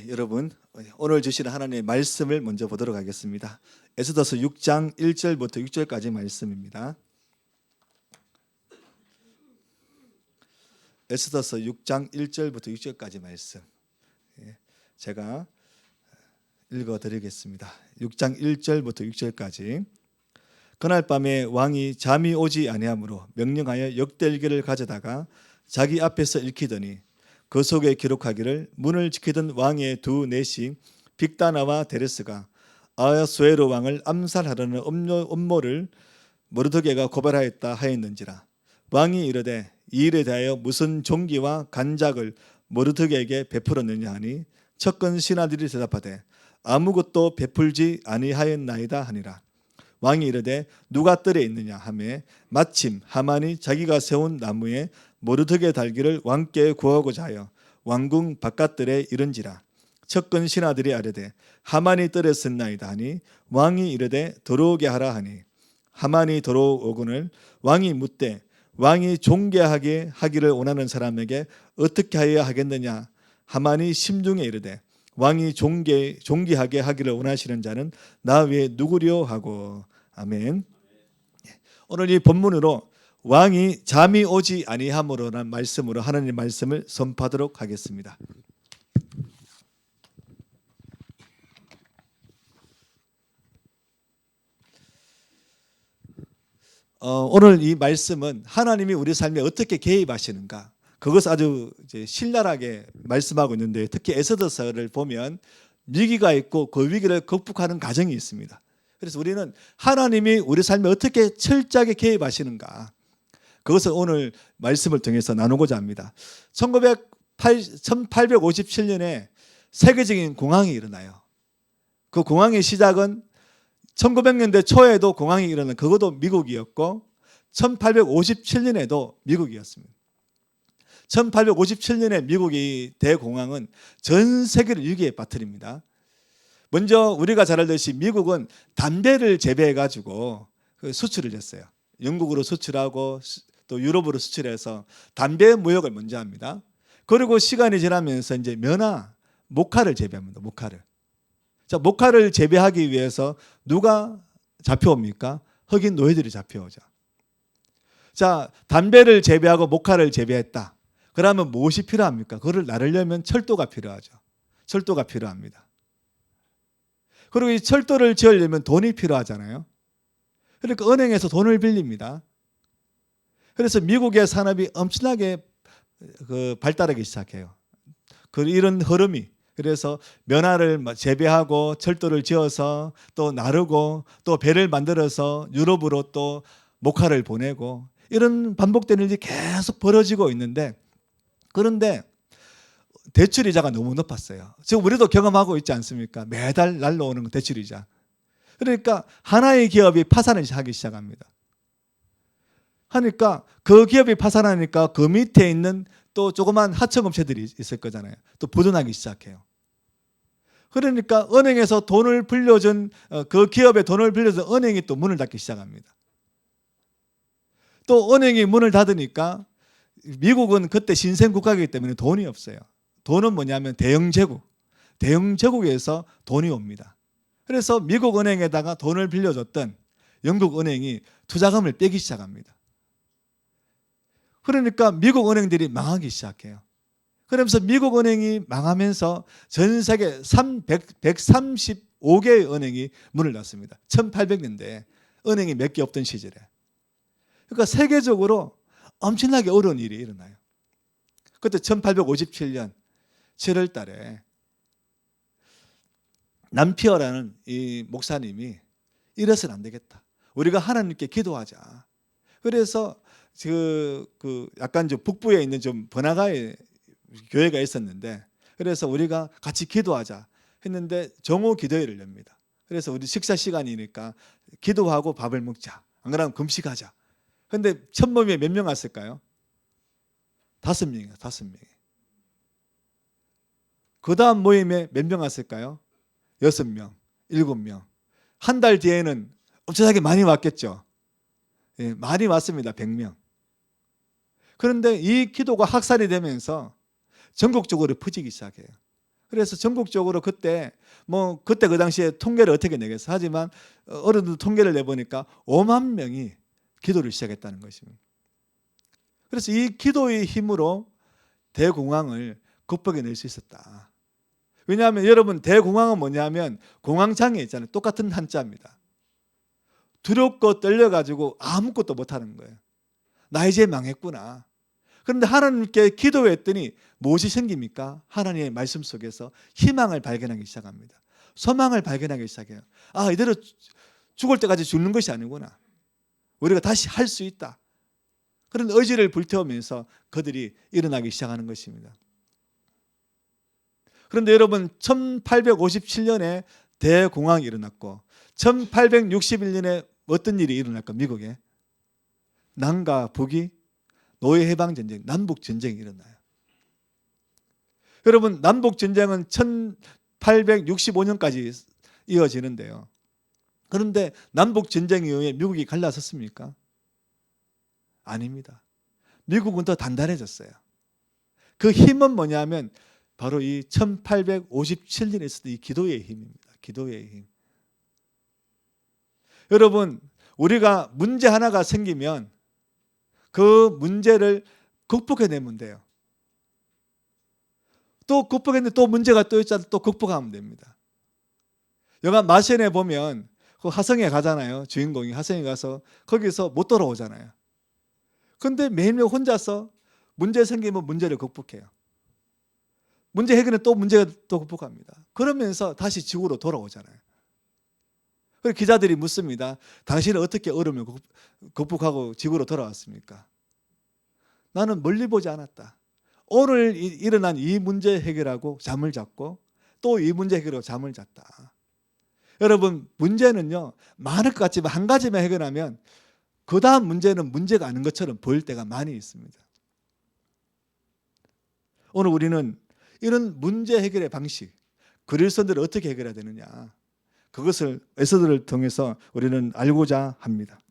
여러분 오늘 주시는 하나님의 말씀을 먼저 보도록 하겠습니다. 에스더서 6장 1절부터 6절까지 말씀입니다. 에스더서 6장 1절부터 6절까지 말씀 제가 읽어드리겠습니다. 6장 1절부터 6절까지. 그날 밤에 왕이 잠이 오지 아니하므로 명령하여 역대일기를 가져다가 자기 앞에서 읽히더니 그 속에 기록하기를 문을 지키던 왕의 두 내시 빅다나와 데레스가 아하수에로 왕을 암살하려는 음모를 모르드게가 고발하였다 하였는지라. 왕이 이르되 이 일에 대하여 무슨 종기와 간작을 모르드게에게 베풀었느냐 하니 척근 신하들이 대답하되 아무것도 베풀지 아니하였나이다 하니라. 왕이 이르되 누가 뜰에 있느냐 하매 마침 하만이 자기가 세운 나무에 모르드게 달기를 왕께 구하고자 하여 왕궁 바깥들에 이른지라. 척근 신하들이 아뢰되 하만이 뜰에 섰나이다 하니 왕이 이르되 들어오게 하라 하니 하만이 들어오거늘 왕이 묻되 왕이 존귀하게 하기를 원하는 사람에게 어떻게 하여야 하겠느냐. 하만이 심중에 이르되 왕이 존귀하게 하기를 원하시는 자는 나 외에 누구려 하고. 아멘. 오늘 이 본문으로 왕이 잠이 오지 아니함으로라는 말씀으로 하나님의 말씀을 선포하도록 하겠습니다. 오늘 이 말씀은 하나님이 우리 삶에 어떻게 개입하시는가, 그것을 아주 신랄하게 말씀하고 있는데, 특히 에스더서를 보면 위기가 있고 그 위기를 극복하는 과정이 있습니다. 그래서 우리는 하나님이 우리 삶에 어떻게 철저하게 개입하시는가, 그것을 오늘 말씀을 통해서 나누고자 합니다. 1857년에 세계적인 공황이 일어나요. 그 공황의 시작은 1900년대 초에도 공황이 일어난, 그것도 미국이었고 1857년에도 미국이었습니다. 1857년에 미국이 대공황은 전 세계를 위기에 빠뜨립니다. 먼저 우리가 잘 알듯이 미국은 담배를 재배해 가지고 수출을 했어요. 영국으로 수출하고 또 유럽으로 수출해서 담배 무역을 먼저 합니다. 그리고 시간이 지나면서 이제 면화, 모카를 재배합니다. 모카를. 자, 모카를 재배하기 위해서 누가 잡혀옵니까? 흑인 노예들이 잡혀오죠. 자, 담배를 재배하고 모카를 재배했다. 그러면 무엇이 필요합니까? 그걸 나르려면 철도가 필요하죠. 철도가 필요합니다. 그리고 이 철도를 지으려면 돈이 필요하잖아요. 그러니까 은행에서 돈을 빌립니다. 그래서 미국의 산업이 엄청나게 발달하기 시작해요. 이런 흐름이. 그래서 면화를 재배하고 철도를 지어서 또 나르고 또 배를 만들어서 유럽으로 또 모카를 보내고, 이런 반복되는 일이 계속 벌어지고 있는데, 그런데 대출이자가 너무 높았어요. 지금 우리도 경험하고 있지 않습니까? 매달 날라오는 대출이자. 그러니까 하나의 기업이 파산을 하기 시작합니다. 하니까 그 기업이 파산하니까 그 밑에 있는 또 조그만 하청업체들이 있을 거잖아요. 또 부도나기 시작해요. 그러니까 은행에서 돈을 빌려준, 그 기업에 돈을 빌려준 은행이 또 문을 닫기 시작합니다. 또 은행이 문을 닫으니까, 미국은 그때 신생국가이기 때문에 돈이 없어요. 돈은 뭐냐면 대영제국. 대영제국에서 돈이 옵니다. 그래서 미국 은행에다가 돈을 빌려줬던 영국 은행이 투자금을 빼기 시작합니다. 그러니까 미국 은행들이 망하기 시작해요. 그러면서 미국 은행이 망하면서 전 세계 135개의 은행이 문을 닫습니다. 1800년대에 은행이 몇 개 없던 시절에. 그러니까 세계적으로 엄청나게 어려운 일이 일어나요. 그때 1857년 7월 달에 남피어라는 이 목사님이 이래서는 안 되겠다. 우리가 하나님께 기도하자. 그래서 약간 좀 북부에 있는 좀 번화가에 교회가 있었는데, 그래서 우리가 같이 기도하자 했는데 정오 기도회를 엽니다. 그래서 우리 식사 시간이니까 기도하고 밥을 먹자. 안 그러면 금식하자. 근데 첫 모임에 몇 명 왔을까요? 5명이요. 5명이. 그 다음 모임에 몇 명 왔을까요? 6명, 7명. 한 달 뒤에는 엄청나게 많이 왔겠죠. 예, 많이 왔습니다. 100명. 그런데 이 기도가 확산이 되면서 전국적으로 퍼지기 시작해요. 그래서 전국적으로 그때 그때 그 당시에 통계를 어떻게 내겠어. 하지만 어른들 통계를 내보니까 5만 명이 기도를 시작했다는 것입니다. 그래서 이 기도의 힘으로 대공황을 극복해낼 수 있었다. 왜냐하면 여러분, 대공황은 뭐냐면 공황장애 있잖아요. 똑같은 한자입니다. 두렵고 떨려가지고 아무것도 못하는 거예요. 나 이제 망했구나. 그런데 하나님께 기도했더니 무엇이 생깁니까? 하나님의 말씀 속에서 희망을 발견하기 시작합니다. 소망을 발견하기 시작해요. 아, 이대로 죽을 때까지 죽는 것이 아니구나. 우리가 다시 할 수 있다. 그런 의지를 불태우면서 그들이 일어나기 시작하는 것입니다. 그런데 여러분, 1857년에 대공황이 일어났고 1861년에 어떤 일이 일어날까? 미국에 남과 북이 노예해방전쟁, 남북전쟁이 일어나요. 여러분, 남북전쟁은 1865년까지 이어지는데요. 그런데 남북전쟁 이후에 미국이 갈라섰습니까? 아닙니다. 미국은 더 단단해졌어요. 그 힘은 뭐냐면 바로 이 1857년에 있었던 이 기도의 힘입니다. 기도의 힘. 여러분, 우리가 문제 하나가 생기면 그 문제를 극복해내면 돼요. 또 극복했는데 또 문제가 또 있잖아요. 또 극복하면 됩니다. 영화 마션에 보면 그 화성에 가잖아요. 주인공이 화성에 가서 거기서 못 돌아오잖아요. 근데 매일매일 혼자서 문제 생기면 문제를 극복해요. 문제 해결은 또 문제가 또 극복합니다. 그러면서 다시 지구로 돌아오잖아요. 그래서 기자들이 묻습니다. 당신은 어떻게 어려움을 극복하고 지구로 돌아왔습니까? 나는 멀리 보지 않았다. 오늘 일어난 이 문제 해결하고 잠을 잤고 또 이 문제 해결하고 잠을 잤다. 여러분, 문제는요, 많을 것 같지만 한 가지만 해결하면 그 다음 문제는 문제가 아닌 것처럼 보일 때가 많이 있습니다. 오늘 우리는 이런 문제 해결의 방식, 그리스도인들을 어떻게 해결해야 되느냐, 그것을 에스더를 통해서 우리는 알고자 합니다.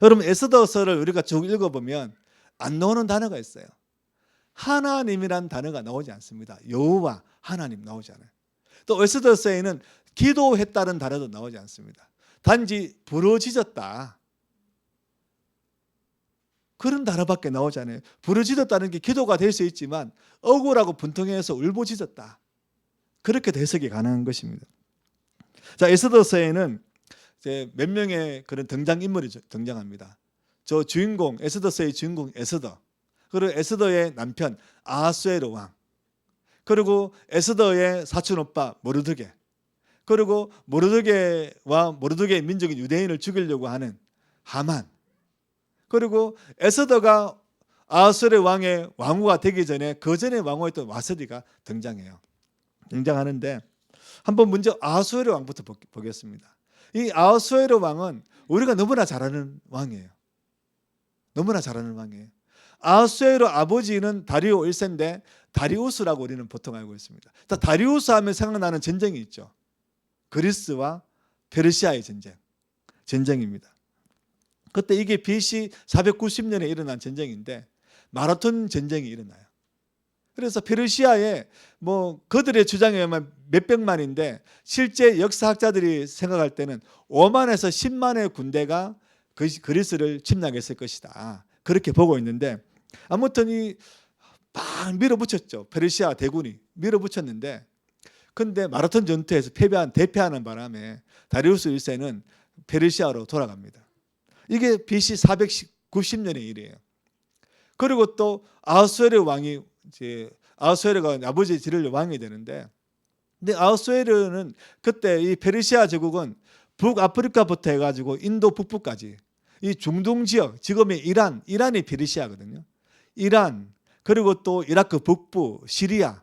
여러분, 에스더서를 우리가 쭉 읽어보면 안 나오는 단어가 있어요. 하나님이란 단어가 나오지 않습니다. 여호와, 하나님 나오지 않아요. 또 에스더서에는 기도했다는 단어도 나오지 않습니다. 단지 부르짖었다, 그런 단어밖에 나오지 않아요. 부르짖었다는 게 기도가 될 수 있지만 억울하고 분통해서 울부짖었다, 그렇게 해석이 가능한 것입니다. 자, 에스더서에는 이제 몇 명의 그런 등장인물이 등장합니다. 저 주인공, 에스더서의 주인공 에스더, 그리고 에스더의 남편 아하수에로 왕, 그리고 에스더의 사촌 오빠 모르드게, 그리고 모르드게와 모르드게의 민족인 유대인을 죽이려고 하는 하만, 그리고 에스더가 아하수에로 왕의 왕후가 되기 전에 그 전에 왕후였던 와스디가 등장해요. 등장하는데 한번 먼저 아하수에로 왕부터 보겠습니다. 이 아하수에로 왕은 우리가 너무나 잘 아는 왕이에요. 너무나 잘 아는 왕이에요. 아하수에로 아버지는 다리오 1세인데 다리우스라고 우리는 보통 알고 있습니다. 다리우스 하면 생각나는 전쟁이 있죠. 그리스와 페르시아의 전쟁입니다. 그때 이게 BC 490년에 일어난 전쟁인데 마라톤 전쟁이 일어나요. 그래서 페르시아에 그들의 주장에 의하면 몇백만인데 실제 역사학자들이 생각할 때는 5만에서 10만의 군대가 그리스를 침략했을 것이다, 그렇게 보고 있는데, 아무튼 막 밀어붙였죠. 페르시아 대군이 밀어붙였는데, 근데 마라톤 전투에서 대패하는 바람에 다리우스 1세는 페르시아로 돌아갑니다. 이게 BC 490년의 일이에요. 그리고 또 아하수에르 왕이 아하수에르가 아버지 지를 왕이 되는데, 근데 아하수에르는 그때 이 페르시아 제국은 북아프리카부터 해가지고 인도 북부까지 이 중동 지역, 지금의 이란이 페르시아거든요. 이란, 그리고 또 이라크 북부, 시리아,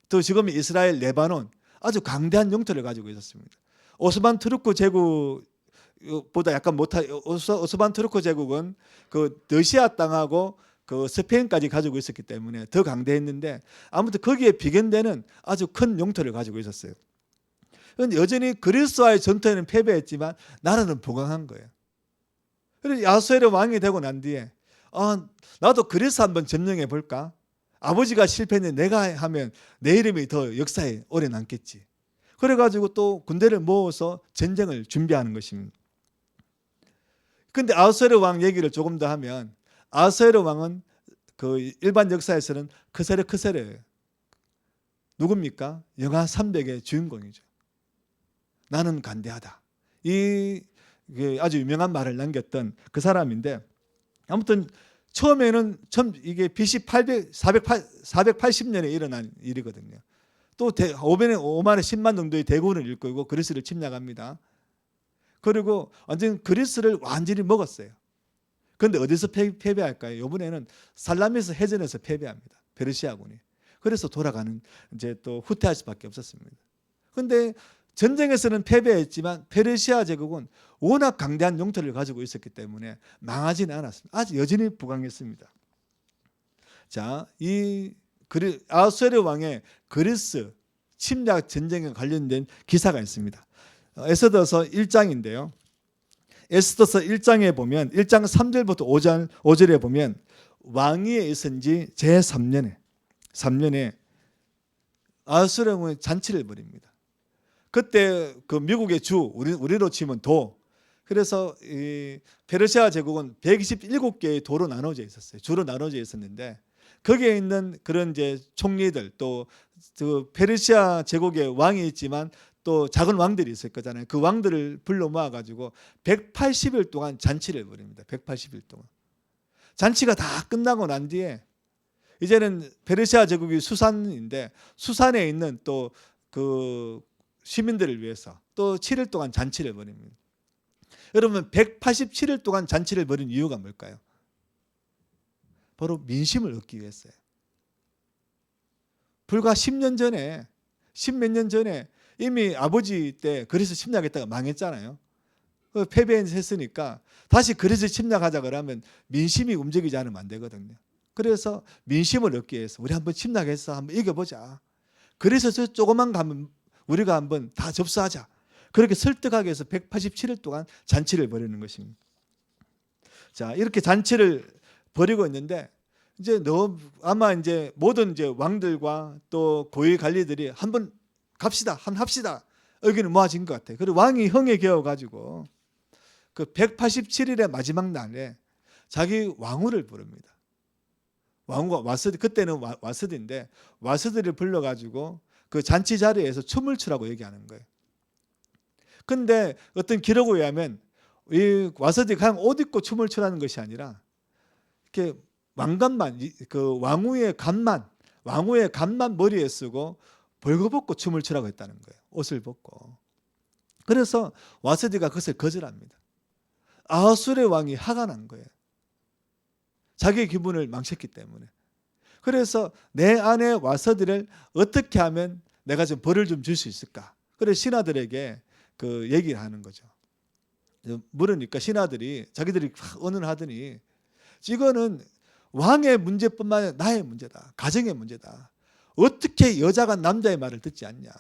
또 지금의 이스라엘, 레바논, 아주 강대한 영토를 가지고 있었습니다. 오스만 투르크 제국보다 약간 오스만 투르크 제국은 그 러시아 땅하고 그 스페인까지 가지고 있었기 때문에 더 강대했는데, 아무튼 거기에 비견되는 아주 큰 영토를 가지고 있었어요. 그런데 여전히 그리스와의 전투에는 패배했지만 나라는 부강한 거예요. 그래서 아하수에르 왕이 되고 난 뒤에 나도 그리스 한번 점령해 볼까? 아버지가 실패했는데 내가 하면 내 이름이 더 역사에 오래 남겠지. 그래가지고 또 군대를 모아서 전쟁을 준비하는 것입니다. 근데 아하수에로 왕 얘기를 조금 더 하면 아하수에로 왕은 그 일반 역사에서는 크세르예요. 누굽니까? 영하 300의 주인공이죠. 나는 간대하다. 이 아주 유명한 말을 남겼던 그 사람인데, 아무튼 처음에는 이게 BC 480년에 일어난 일이거든요. 또 5만에 10만 정도의 대군을 일구고 그리스를 침략합니다. 그리고 완전 그리스를 완전히 먹었어요. 그런데 어디서 패배할까요? 이번에는 살라미스 해전에서 패배합니다. 페르시아군이. 그래서 돌아가는 이제 또 후퇴할 수밖에 없었습니다. 그런데 전쟁에서는 패배했지만 페르시아 제국은 워낙 강대한 영토를 가지고 있었기 때문에 망하지는 않았습니다. 아직 여전히 부강했습니다. 자, 이 아하수에로 왕의 그리스 침략 전쟁에 관련된 기사가 있습니다. 에스더서 1장인데요. 에스더서 1장에 보면 1장 3절부터 5절에 보면 왕위에 있은 지 제3년에 아하수에로 왕이 잔치를 벌입니다. 그때 그 미국의 주, 우리로 치면 도. 그래서 이 페르시아 제국은 127개의 도로 나눠져 있었어요. 주로 나눠져 있었는데 거기에 있는 그런 이제 총리들, 또 그 페르시아 제국의 왕이 있지만 또 작은 왕들이 있을 거잖아요. 그 왕들을 불러 모아 가지고 180일 동안 잔치를 벌입니다. 180일 동안. 잔치가 다 끝나고 난 뒤에 이제는 페르시아 제국이 수산인데 수산에 있는 또 그 시민들을 위해서 또 7일 동안 잔치를 벌입니다. 여러분 187일 동안 잔치를 벌인 이유가 뭘까요? 바로 민심을 얻기 위해서요. 불과 10년 전에 10몇 년 전에 이미 아버지 때 그리스 침략했다가 망했잖아요. 패배했으니까 다시 그리스 침략하자 그러면 민심이 움직이지 않으면 안 되거든요. 그래서 민심을 얻기 위해서 우리 한번 침략해서 한번 이겨보자. 그래서 저 조그만 가면 우리가 한번 다 접수하자. 그렇게 설득하기 위해서 187일 동안 잔치를 벌이는 것입니다. 자, 이렇게 잔치를 벌이고 있는데 이제 아마 이제 모든 이제 왕들과 또 고위 관리들이 한번 갑시다, 한번 합시다. 여기는 모아진 것 같아요. 그리고 왕이 형에 겨워 가지고 그 187일의 마지막 날에 자기 왕후를 부릅니다. 왕후가 와스디, 그때는 와스디인데 와스디를 불러 가지고 그 잔치 자리에서 춤을 추라고 얘기하는 거예요. 근데 어떤 기록에 의하면 이 와스디가 그냥 옷 입고 춤을 추라는 것이 아니라 이렇게 왕관만, 그 왕후의 갓만 머리에 쓰고 벌거벗고 춤을 추라고 했다는 거예요. 옷을 벗고. 그래서 와스디가 그것을 거절합니다. 아하수에로 왕이 화가 난 거예요. 자기의 기분을 망쳤기 때문에. 그래서 내 아내 와스디를 어떻게 하면 내가 좀 벌을 좀 줄 수 있을까? 그래서 신하들에게 그 얘기를 하는 거죠. 물으니까 신하들이 자기들이 언언하더니 이거는 왕의 문제뿐만 아니라 나의 문제다. 가정의 문제다. 어떻게 여자가 남자의 말을 듣지 않냐.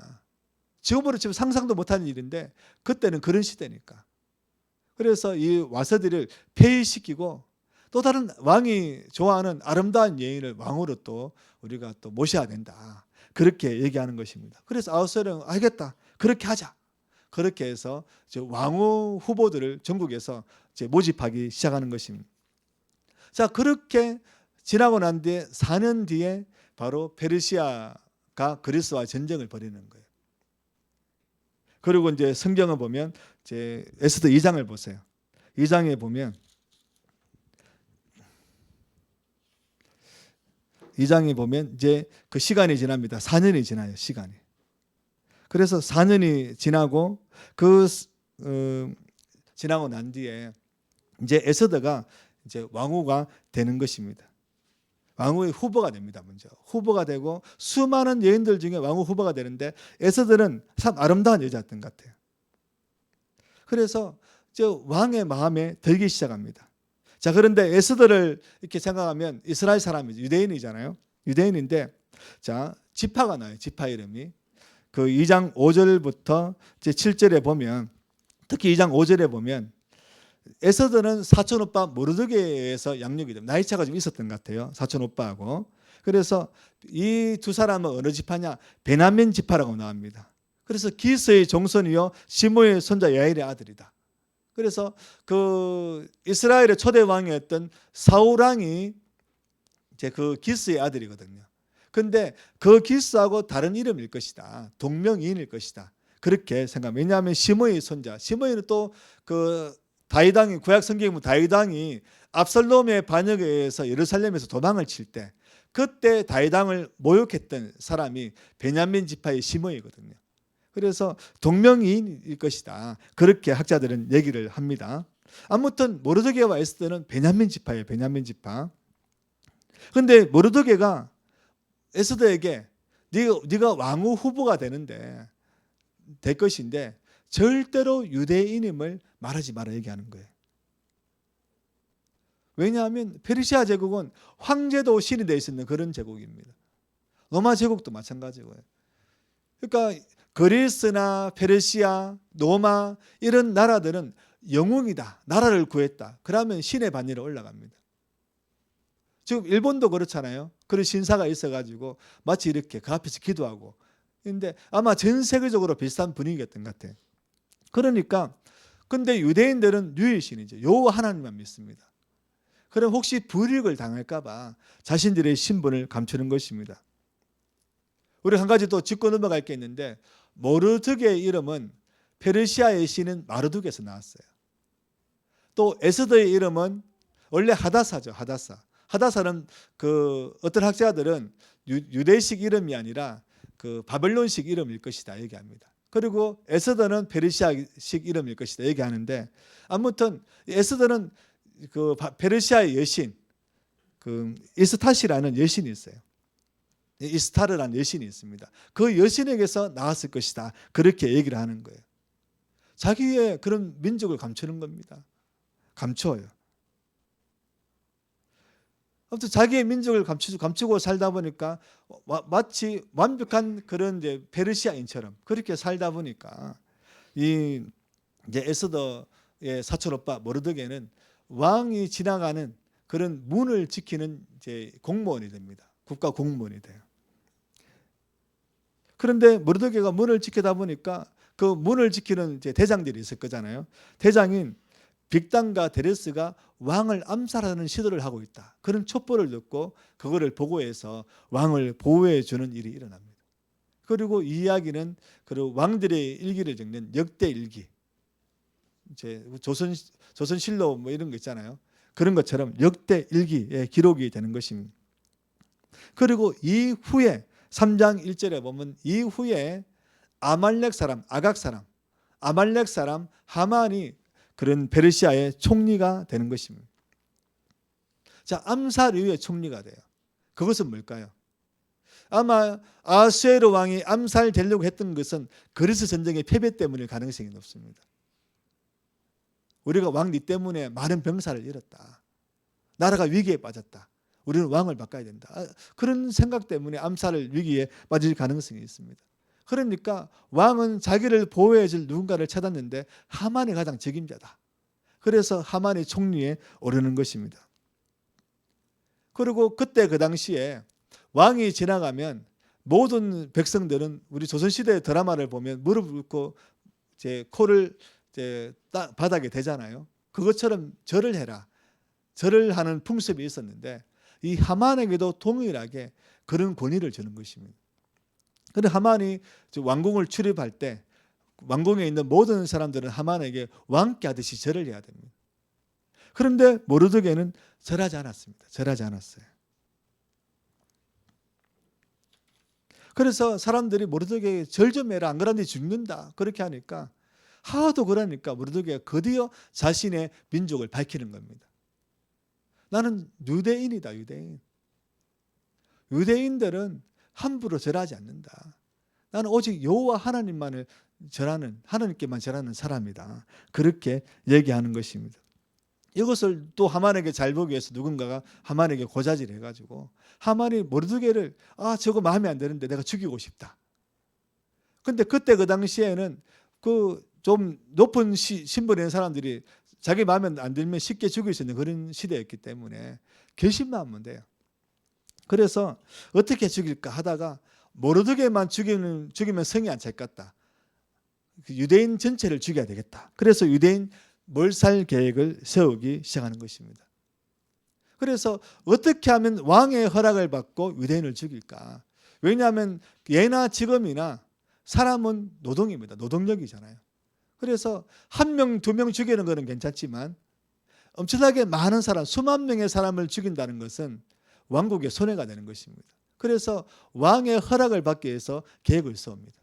지금으로 치면 상상도 못하는 일인데 그때는 그런 시대니까. 그래서 이 와서들을 폐위시키고 또 다른 왕이 좋아하는 아름다운 여인을 왕으로 또 우리가 또 모셔야 된다. 그렇게 얘기하는 것입니다. 그래서 아하수에로는 알겠다. 그렇게 하자. 그렇게 해서 왕후 후보들을 전국에서 모집하기 시작하는 것입니다. 자, 그렇게 지나고 난 뒤에 4년 뒤에 바로 페르시아가 그리스와 전쟁을 벌이는 거예요. 그리고 이제 성경을 보면 이제 에스더 2장을 보세요. 2장에 보면 2장에 보면 이제 그 시간이 지납니다. 4년이 지나요, 시간이. 그래서 4년이 지나고 지나고 난 뒤에 이제 에스더가 이제 왕후가 되는 것입니다. 왕후의 후보가 됩니다. 먼저 후보가 되고 수많은 여인들 중에 왕후 후보가 되는데 에스더는 참 아름다운 여자였던 것 같아요. 그래서 저 왕의 마음에 들기 시작합니다. 자, 그런데 에스더를 이렇게 생각하면 이스라엘 사람이죠. 유대인이잖아요. 유대인인데 자, 지파가 나요. 지파 이름이. 그 2장 5절부터 제 7절에 보면 특히 2장 5절에 보면 에스더는 사촌 오빠 모르드게에서 양육이 됩니다. 나이 차가 좀 있었던 것 같아요. 사촌 오빠하고. 그래서 이 두 사람은 어느 지파냐? 베냐민 지파라고 나옵니다. 그래서 기스의 종손이요 시므의 손자 야일의 아들이다. 그래서 그 이스라엘의 초대 왕이었던 사울 왕이 이제 그 기스의 아들이거든요. 근데 그 기스하고 다른 이름일 것이다. 동명이인일 것이다. 그렇게 생각합니다. 왜냐하면 시므의 손자. 시므이는 또 그 다윗 왕이 구약 성경에 보면 다윗 왕이 압살롬의 반역에 의해서 예루살렘에서 도망을 칠 때 그때 다윗 왕을 모욕했던 사람이 베냐민 지파의 시므이거든요. 그래서 동명이인일 것이다. 그렇게 학자들은 얘기를 합니다. 아무튼 모르드게와 에스더는 베냐민 지파예요. 베냐민 지파. 그런데 모르드게가 에스더에게 네가 왕후 후보가 되는데 될 것인데 절대로 유대인임을 말하지 마라 얘기하는 거예요. 왜냐하면 페르시아 제국은 황제도 신이 되어 있는 그런 제국입니다. 로마 제국도 마찬가지고요. 그러니까 그리스나 페르시아, 로마 이런 나라들은 영웅이다. 나라를 구했다. 그러면 신의 반열에 올라갑니다. 지금 일본도 그렇잖아요. 그런 신사가 있어가지고 마치 이렇게 그 앞에서 기도하고. 근데 아마 전 세계적으로 비슷한 분위기였던 것 같아요. 그러니까 근데 유대인들은 유일신이죠. 여호와 하나님만 믿습니다. 그럼 혹시 불이익을 당할까 봐 자신들의 신분을 감추는 것입니다. 우리 한 가지 또 짚고 넘어갈 게 있는데 모르드게의 이름은 페르시아의 신인 마르둑에서 나왔어요. 또 에스더의 이름은 원래 하다사죠. 하다사는 그 어떤 학자들은 유대식 이름이 아니라 그 바벨론식 이름일 것이다 얘기합니다. 그리고 에스더는 페르시아식 이름일 것이다 얘기하는데 아무튼 에스더는 그 페르시아의 여신 그 이스타시라는 여신이 있어요. 이스타르라는 여신이 있습니다. 그 여신에게서 나왔을 것이다. 그렇게 얘기를 하는 거예요. 자기의 그런 민족을 감추는 겁니다. 감춰요. 아무튼 자기의 민족을 감추고 살다 보니까 마치 완벽한 그런 이제 페르시아인처럼 그렇게 살다 보니까 이 이제 에스더의 사촌 오빠 모르드게는 왕이 지나가는 그런 문을 지키는 이제 공무원이 됩니다. 국가 공무원이 돼요. 그런데 모르드게가 문을 지키다 보니까 그 문을 지키는 이제 대장들이 있을 거잖아요. 대장인 빅단과 데레스가 왕을 암살하는 시도를 하고 있다. 그런 첩보를 듣고 그거를 보고해서 왕을 보호해 주는 일이 일어납니다. 그리고 이 이야기는 그 왕들의 일기를 적는 역대 일기, 이제 조선실록 뭐 이런 거 있잖아요. 그런 것처럼 역대 일기에 기록이 되는 것입니다. 그리고 이후에 3장 1절에 보면 이후에 아말렉 사람, 아각 사람, 아말렉 사람 하만이 그런 페르시아의 총리가 되는 것입니다. 자, 암살 이후에 총리가 돼요. 그것은 뭘까요? 아마 아수에로 왕이 암살되려고 했던 것은 그리스 전쟁의 패배 때문일 가능성이 높습니다. 우리가 왕 니 때문에 많은 병사를 잃었다. 나라가 위기에 빠졌다. 우리는 왕을 바꿔야 된다. 그런 생각 때문에 암살을 위기에 빠질 가능성이 있습니다. 그러니까 왕은 자기를 보호해 줄 누군가를 찾았는데 하만이 가장 적임자다. 그래서 하만이 총리에 오르는 것입니다. 그리고 그때 그 당시에 왕이 지나가면 모든 백성들은 우리 조선시대 드라마를 보면 무릎 꿇고 이제 코를 이제 바닥에 대잖아요. 그것처럼 절을 해라. 절을 하는 풍습이 있었는데 이 하만에게도 동일하게 그런 권위를 주는 것입니다. 그런데 하만이 왕궁을 출입할 때 왕궁에 있는 모든 사람들은 하만에게 왕께 하듯이 절을 해야 됩니다. 그런데 모르드게는 절하지 않았습니다. 절하지 않았어요. 그래서 사람들이 모르드게에게 절 좀 해라. 안 그러면 죽는다. 그렇게 하니까 하도 그러니까 모르드게가 드디어 자신의 민족을 밝히는 겁니다. 나는 유대인이다. 유대인. 유대인들은 함부로 절하지 않는다. 나는 오직 여호와 하나님만을 절하는, 하나님께만 절하는 사람이다. 그렇게 얘기하는 것입니다. 이것을 또 하만에게 잘 보기 위해서 누군가가 하만에게 고자질을 해가지고 하만이 모르드게를 저거 마음에 안 드는데 내가 죽이고 싶다. 근데 그때 그 당시에는 그 좀 높은 신분에 있는 사람들이 자기 마음에 안 들면 쉽게 죽일 수 있는 그런 시대였기 때문에 결심만 하면 돼요. 그래서 어떻게 죽일까 하다가 모르드게만 죽이면 성이 안 찰 것 같다. 유대인 전체를 죽여야 되겠다. 그래서 유대인 몰살 계획을 세우기 시작하는 것입니다. 그래서 어떻게 하면 왕의 허락을 받고 유대인을 죽일까? 왜냐하면 예나 지금이나 사람은 노동입니다. 노동력이잖아요. 그래서 한 명, 두 명 죽이는 것은 괜찮지만 엄청나게 많은 사람, 수만 명의 사람을 죽인다는 것은 왕국의 손해가 되는 것입니다. 그래서 왕의 허락을 받기 위해서 계획을 세웁니다.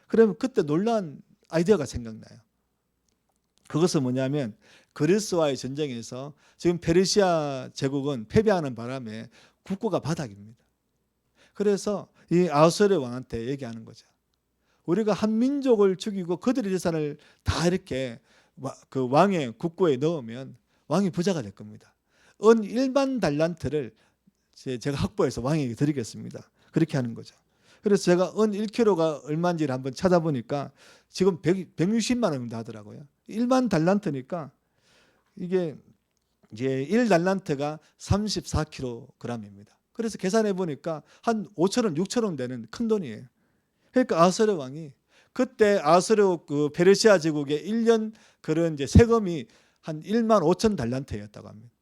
그러면 그때 놀라운 아이디어가 생각나요. 그것은 뭐냐면 그리스와의 전쟁에서 지금 페르시아 제국은 패배하는 바람에 국고가 바닥입니다. 그래서 이 아수르 왕한테 얘기하는 거죠. 우리가 한 민족을 죽이고 그들의 재산을 다 이렇게 그 왕의 국고에 넣으면 왕이 부자가 될 겁니다. 은 1만 달란트를 제가 확보해서 왕에게 드리겠습니다. 그렇게 하는 거죠. 그래서 제가 은 1kg가 얼마인지를 한번 찾아보니까 지금 160만 원인가 하더라고요. 1만 달란트니까 이게 이제 1달란트가 34kg입니다. 그래서 계산해 보니까 한 5천 원, 6천 원 되는 큰 돈이에요. 그러니까 아수르 왕이 그때 아수르 그 페르시아 제국의 1년 그런 이제 세금이 한 1만 5천 달란트였다고 합니다.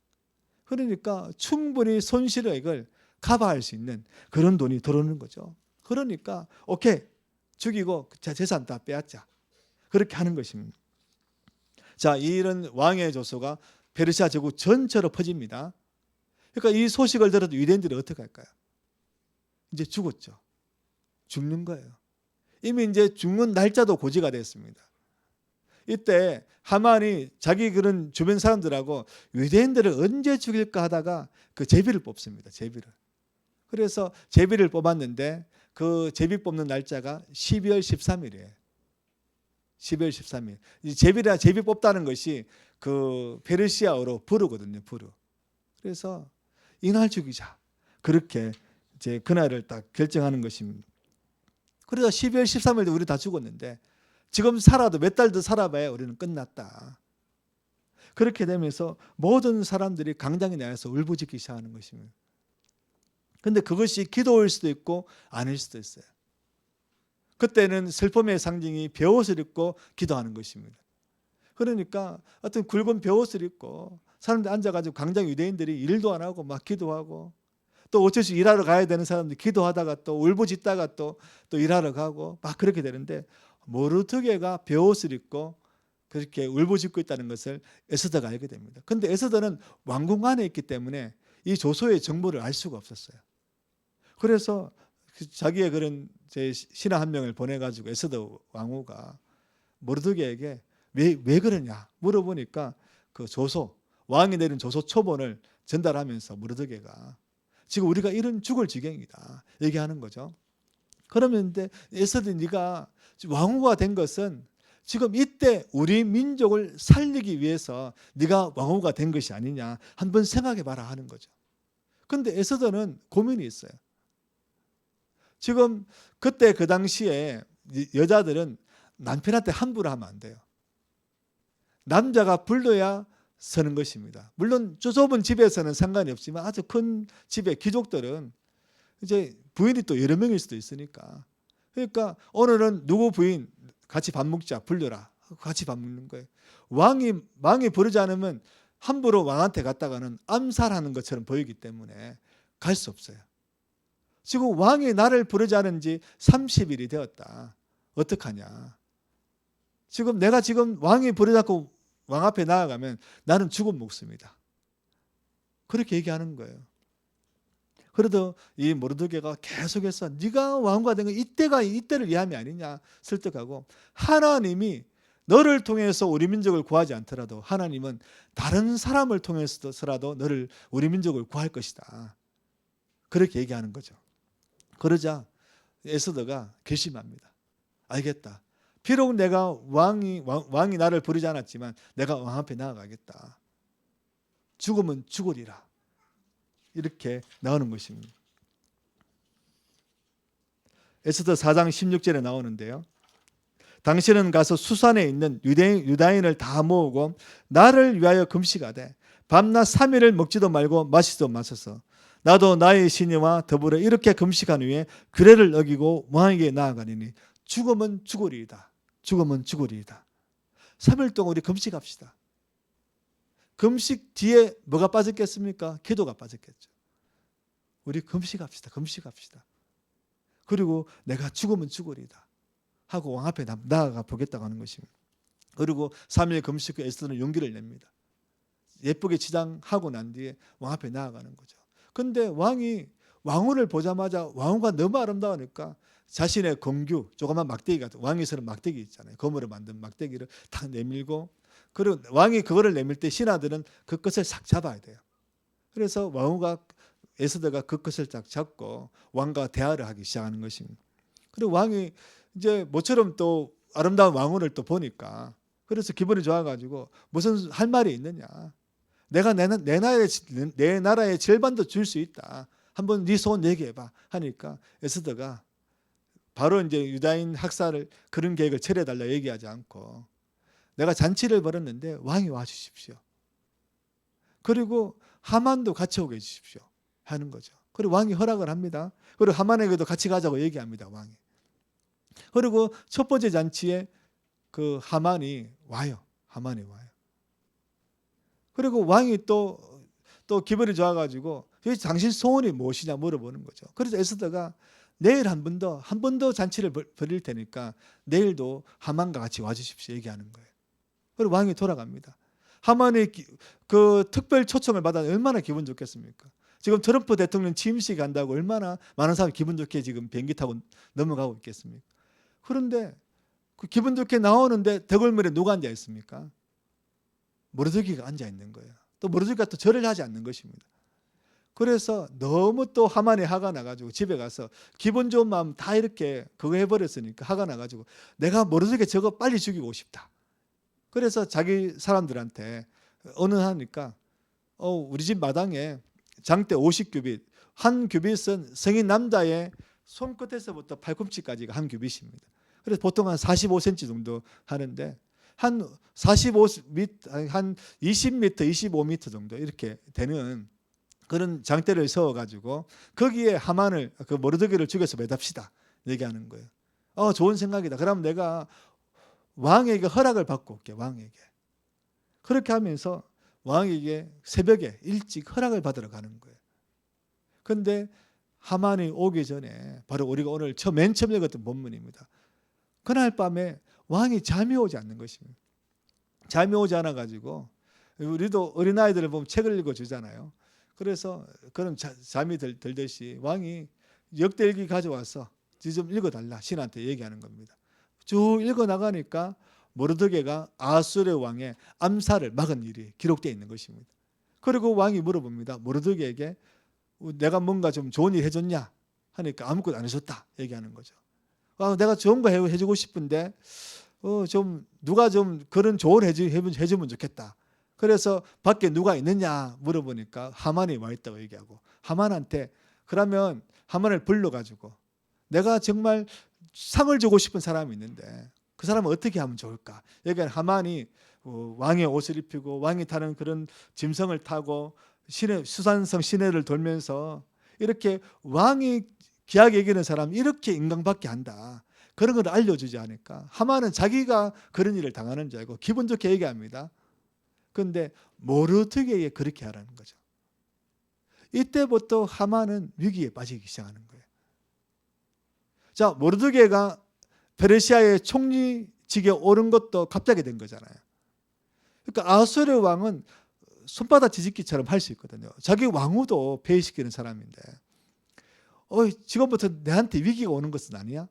그러니까 충분히 손실액을 커버할 수 있는 그런 돈이 들어오는 거죠. 그러니까 오케이 죽이고 재산 다 빼앗자 그렇게 하는 것입니다. 자, 이런 왕의 조소가 페르시아 제국 전체로 퍼집니다. 그러니까 이 소식을 들어도 유대인들이 어떻게 할까요? 이제 죽었죠. 죽는 거예요. 이미 이제 죽는 날짜도 고지가 됐습니다. 이때 하만이 자기 그런 주변 사람들하고 유대인들을 언제 죽일까 하다가 그 제비를 뽑습니다. 제비를. 그래서 제비를 뽑았는데 그 제비 뽑는 날짜가 12월 13일이에요. 12월 13일. 이 제비 뽑다는 것이 그 페르시아어로 부르거든요. 부르. 그래서 이날 죽이자. 그렇게 이제 그날을 딱 결정하는 것입니다. 그래서 12월 13일도 우리 다 죽었는데 지금 살아도 몇 달 더 살아봐야 우리는 끝났다. 그렇게 되면서 모든 사람들이 강당에 나와서 울부짖기 시작하는 것입니다. 그런데 그것이 기도일 수도 있고 아닐 수도 있어요. 그때는 슬픔의 상징이 베옷을 입고 기도하는 것입니다. 그러니까 어떤 굵은 베옷을 입고 사람들 앉아가지고 강당 유대인들이 일도 안 하고 막 기도하고 또 어쩔 수 일하러 가야 되는 사람들 기도하다가 또 울부짖다가 또 일하러 가고 막 그렇게 되는데 모르드게가 베옷을 입고 그렇게 울부짖고 있다는 것을 에스더가 알게 됩니다. 그런데 에스더는 왕궁 안에 있기 때문에 이 조소의 정보를 알 수가 없었어요. 그래서 자기의 그런 신하 한 명을 보내가지고 에스더 왕후가 모르드게에게 왜 그러냐 물어보니까 그 조소 왕이 내린 조소 초본을 전달하면서 모르드게가 지금 우리가 이런 죽을 지경이다 얘기하는 거죠. 그러면 에스더 네가 왕후가 된 것은 지금 이때 우리 민족을 살리기 위해서 네가 왕후가 된 것이 아니냐 한번 생각해 봐라 하는 거죠. 그런데 에스더는 고민이 있어요. 지금 그때 그 당시에 여자들은 남편한테 함부로 하면 안 돼요. 남자가 불러야 서는 것입니다. 물론 좁은 집에서는 상관이 없지만 아주 큰 집의 귀족들은 이제 부인이 또 여러 명일 수도 있으니까 그러니까 오늘은 누구 부인 같이 밥 먹자 불러라 같이 밥 먹는 거예요. 왕이 부르지 않으면 함부로 왕한테 갔다가는 암살하는 것처럼 보이기 때문에 갈 수 없어요. 지금 왕이 나를 부르지 않은 지 30일이 되었다. 어떡하냐. 내가 왕이 부르지 않고 왕 앞에 나아가면 나는 죽은 목숨이다. 그렇게 얘기하는 거예요. 그래도 이 모르드게가 계속해서 네가 왕후가 된 건 이때를 위함이 아니냐 설득하고 하나님이 너를 통해서 우리 민족을 구하지 않더라도 하나님은 다른 사람을 통해서라도 우리 민족을 구할 것이다. 그렇게 얘기하는 거죠. 그러자 에스더가 결심합니다. 알겠다. 비록 내가 왕이 나를 부르지 않았지만 내가 왕 앞에 나아가겠다. 죽으면 죽으리라. 이렇게 나오는 것입니다. 에스더 4장 16절에 나오는데요. 당신은 가서 수산에 있는 유다인을 다 모으고 나를 위하여 금식하되 밤낮 3일을 먹지도 말고 마시지도 마셔서 나도 나의 신이와 더불어 이렇게 금식한 후에 규례를 어기고 왕에게 나아가리니 죽으면 죽으리이다. 죽으면 죽으리이다. 3일 동안 우리 금식합시다. 금식 뒤에 뭐가 빠졌겠습니까? 기도가 빠졌겠죠. 우리 금식합시다. 금식합시다. 그리고 내가 죽으면 죽으리이다 하고 왕 앞에 나아가 보겠다고 하는 것입니다. 그리고 3일 금식 후 에스더는 용기를 냅니다. 예쁘게 치장하고 난 뒤에 왕 앞에 나아가는 거죠. 근데 왕이 왕후를 보자마자 왕후가 너무 아름다우니까 자신의 금규, 조그만 막대기 같은, 왕이 쓰는 막대기 있잖아요. 검으로 만든 막대기를 탁 내밀고, 그리고 왕이 그거를 내밀 때 신하들은 그 끝을 싹 잡아야 돼요. 그래서 왕후가, 에스더가 그 끝을 딱 잡고 왕과 대화를 하기 시작하는 것입니다. 그리고 왕이 이제 모처럼 또 아름다운 왕후를 또 보니까, 그래서 기분이 좋아가지고 무슨 할 말이 있느냐, 내가 내 나라의 절반도 줄 수 있다, 한번 네 소원 얘기해봐 하니까 에스더가 바로 이제 유다인 학살을 그런 계획을 철회해달라 얘기하지 않고, 내가 잔치를 벌였는데 왕이 와주십시오. 그리고 하만도 같이 오게 해주십시오 하는 거죠. 그리고 왕이 허락을 합니다. 그리고 하만에게도 같이 가자고 얘기합니다, 왕이. 그리고 첫 번째 잔치에 그 하만이 와요. 그리고 왕이 또 기분이 좋아가지고 당신 소원이 무엇이냐 물어보는 거죠. 그래서 에스더가 내일 한 번 더 잔치를 벌일 테니까 내일도 하만과 같이 와주십시오 얘기하는 거예요. 그리고 왕이 돌아갑니다. 하만이 그 특별 초청을 받아 얼마나 기분 좋겠습니까? 지금 트럼프 대통령 취임식 한다고 얼마나 많은 사람이 기분 좋게 지금 비행기 타고 넘어가고 있겠습니까? 그런데 그 기분 좋게 나오는데 대궐물에 누가 앉아 있습니까? 모르드기가 앉아 있는 거예요. 또 모르드기가 또 절을 하지 않는 것입니다. 그래서 너무 또 하만이 화가 나가지고 집에 가서 기분 좋은 마음 다 이렇게 그거 해버렸으니까 화가 나가지고 내가 모르드기 저거 빨리 죽이고 싶다. 그래서 자기 사람들한테 언언하니까 우리 집 마당에 장대 50규빗, 한 규빗은 성인 남자의 손끝에서부터 팔꿈치까지가 한 규빗입니다. 그래서 보통 한 45cm 정도 하는데 한 45m, 한 20m, 25m 정도 이렇게 되는 그런 장대를 세워가지고 거기에 하만을, 그 모르드기를 죽여서 매답시다 얘기하는 거예요. 좋은 생각이다. 그럼 내가 왕에게 허락을 받고 올게. 왕에게. 그렇게 하면서 왕에게 새벽에 일찍 허락을 받으러 가는 거예요. 그런데 하만이 오기 전에, 바로 우리가 오늘 맨 처음 읽었던 본문입니다. 그날 밤에 왕이 잠이 오지 않는 것입니다. 잠이 오지 않아가지고, 우리도 어린아이들을 보면 책을 읽어주잖아요. 그래서 그런 잠이 들듯이 왕이 역대일기 가져와서 좀 읽어달라 신한테 얘기하는 겁니다. 쭉 읽어나가니까 모르드게가 아수르 왕의 암살을 막은 일이 기록되어 있는 것입니다. 그리고 왕이 물어봅니다. 모르드게에게 내가 뭔가 좀 좋은 일 해줬냐 하니까 아무것도 안 해줬다 얘기하는 거죠. 내가 좋은 거 해주고 싶은데 좀 누가 좀 그런 조언 해주면 좋겠다. 그래서 밖에 누가 있느냐 물어보니까 하만이 와 있다고 얘기하고, 하만한테 그러면 하만을 불러가지고 내가 정말 상을 주고 싶은 사람이 있는데 그 사람은 어떻게 하면 좋을까? 여기 하만이 왕의 옷을 입히고 왕이 타는 그런 짐승을 타고 수산성 시내를 돌면서 이렇게 왕이 귀하게 여기는 사람 이렇게 인간밖에 한다. 그런 걸 알려주지 않을까? 하만은 자기가 그런 일을 당하는 줄 알고 기분 좋게 얘기합니다. 그런데 모르드게에게 그렇게 하라는 거죠. 이때부터 하만은 위기에 빠지기 시작하는 거예요. 자, 모르드게가 페르시아의 총리직에 오른 것도 갑자기 된 거잖아요. 그러니까 아수르 왕은 손바닥 뒤집기처럼 할 수 있거든요. 자기 왕후도 폐위시키는 사람인데 지금부터 내한테 위기가 오는 것은 아니야?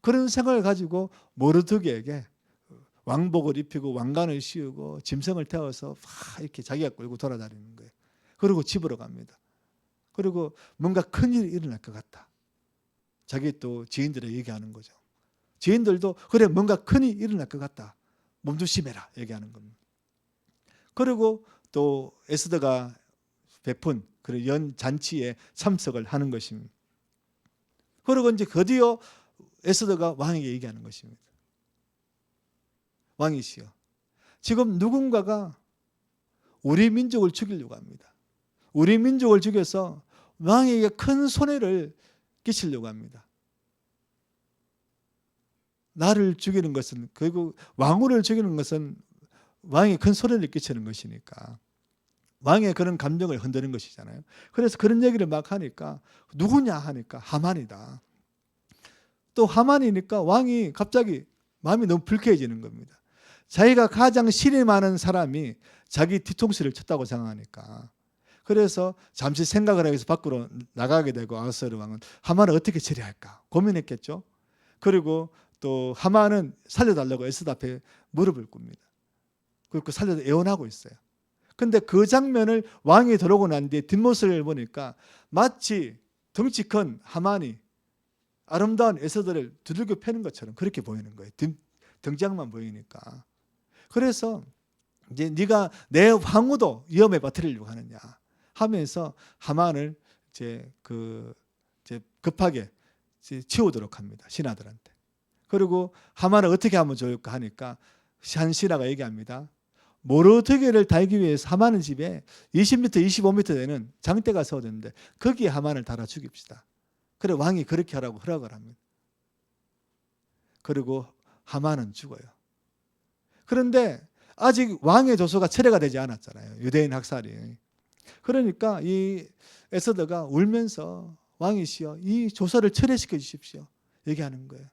그런 생각을 가지고 모르드게에게 왕복을 입히고 왕관을 씌우고 짐승을 태워서 막 이렇게 자기가 끌고 돌아다니는 거예요. 그리고 집으로 갑니다. 그리고 뭔가 큰일이 일어날 것 같다. 자기 또 지인들에게 얘기하는 거죠. 지인들도 그래 뭔가 큰일이 일어날 것 같다. 몸조심해라 얘기하는 겁니다. 그리고 또 에스더가 베푼 그런 연잔치에 참석을 하는 것입니다. 그리고 이제 드디어 에스더가 왕에게 얘기하는 것입니다. 왕이시여, 지금 누군가가 우리 민족을 죽이려고 합니다. 우리 민족을 죽여서 왕에게 큰 손해를 끼치려고 합니다. 나를 죽이는 것은, 결국 왕후를 죽이는 것은 왕이 큰 손해를 끼치는 것이니까 왕의 그런 감정을 흔드는 것이잖아요. 그래서 그런 얘기를 막 하니까 누구냐 하니까 하만이다. 또 하만이니까 왕이 갑자기 마음이 너무 불쾌해지는 겁니다. 자기가 가장 신이 많은 사람이 자기 뒤통수를 쳤다고 생각하니까. 그래서 잠시 생각을 하기 위해서 밖으로 나가게 되고 아하스웨로 왕은 하만을 어떻게 처리할까 고민했겠죠. 그리고 또 하만은 살려달라고 에스더 앞에 무릎을 꿇습니다. 그리고 살려서 애원하고 있어요. 근데 그 장면을 왕이 들어오고 난 뒤에 뒷모습을 보니까 마치 덩치 큰 하만이 아름다운 에스더를 두들겨 패는 것처럼 그렇게 보이는 거예요. 등장만 보이니까. 그래서 이제 네가 내 황후도 위험에 빠뜨리려고 하느냐 하면서 하만을 이제 급하게 치우도록 합니다. 신하들한테. 그리고 하만을 어떻게 하면 좋을까 하니까 한 신하가 얘기합니다. 모르드게를 달기 위해서 하만의 집에 20m, 25m 되는 장대가 세워졌는데 거기에 하만을 달아 죽입시다. 그래 왕이 그렇게 하라고 허락을 합니다. 그리고 하만은 죽어요. 그런데 아직 왕의 조서가 철회가 되지 않았잖아요. 유대인 학살이. 그러니까 이 에스더가 울면서 왕이시여 이 조서를 철회시켜 주십시오. 얘기하는 거예요.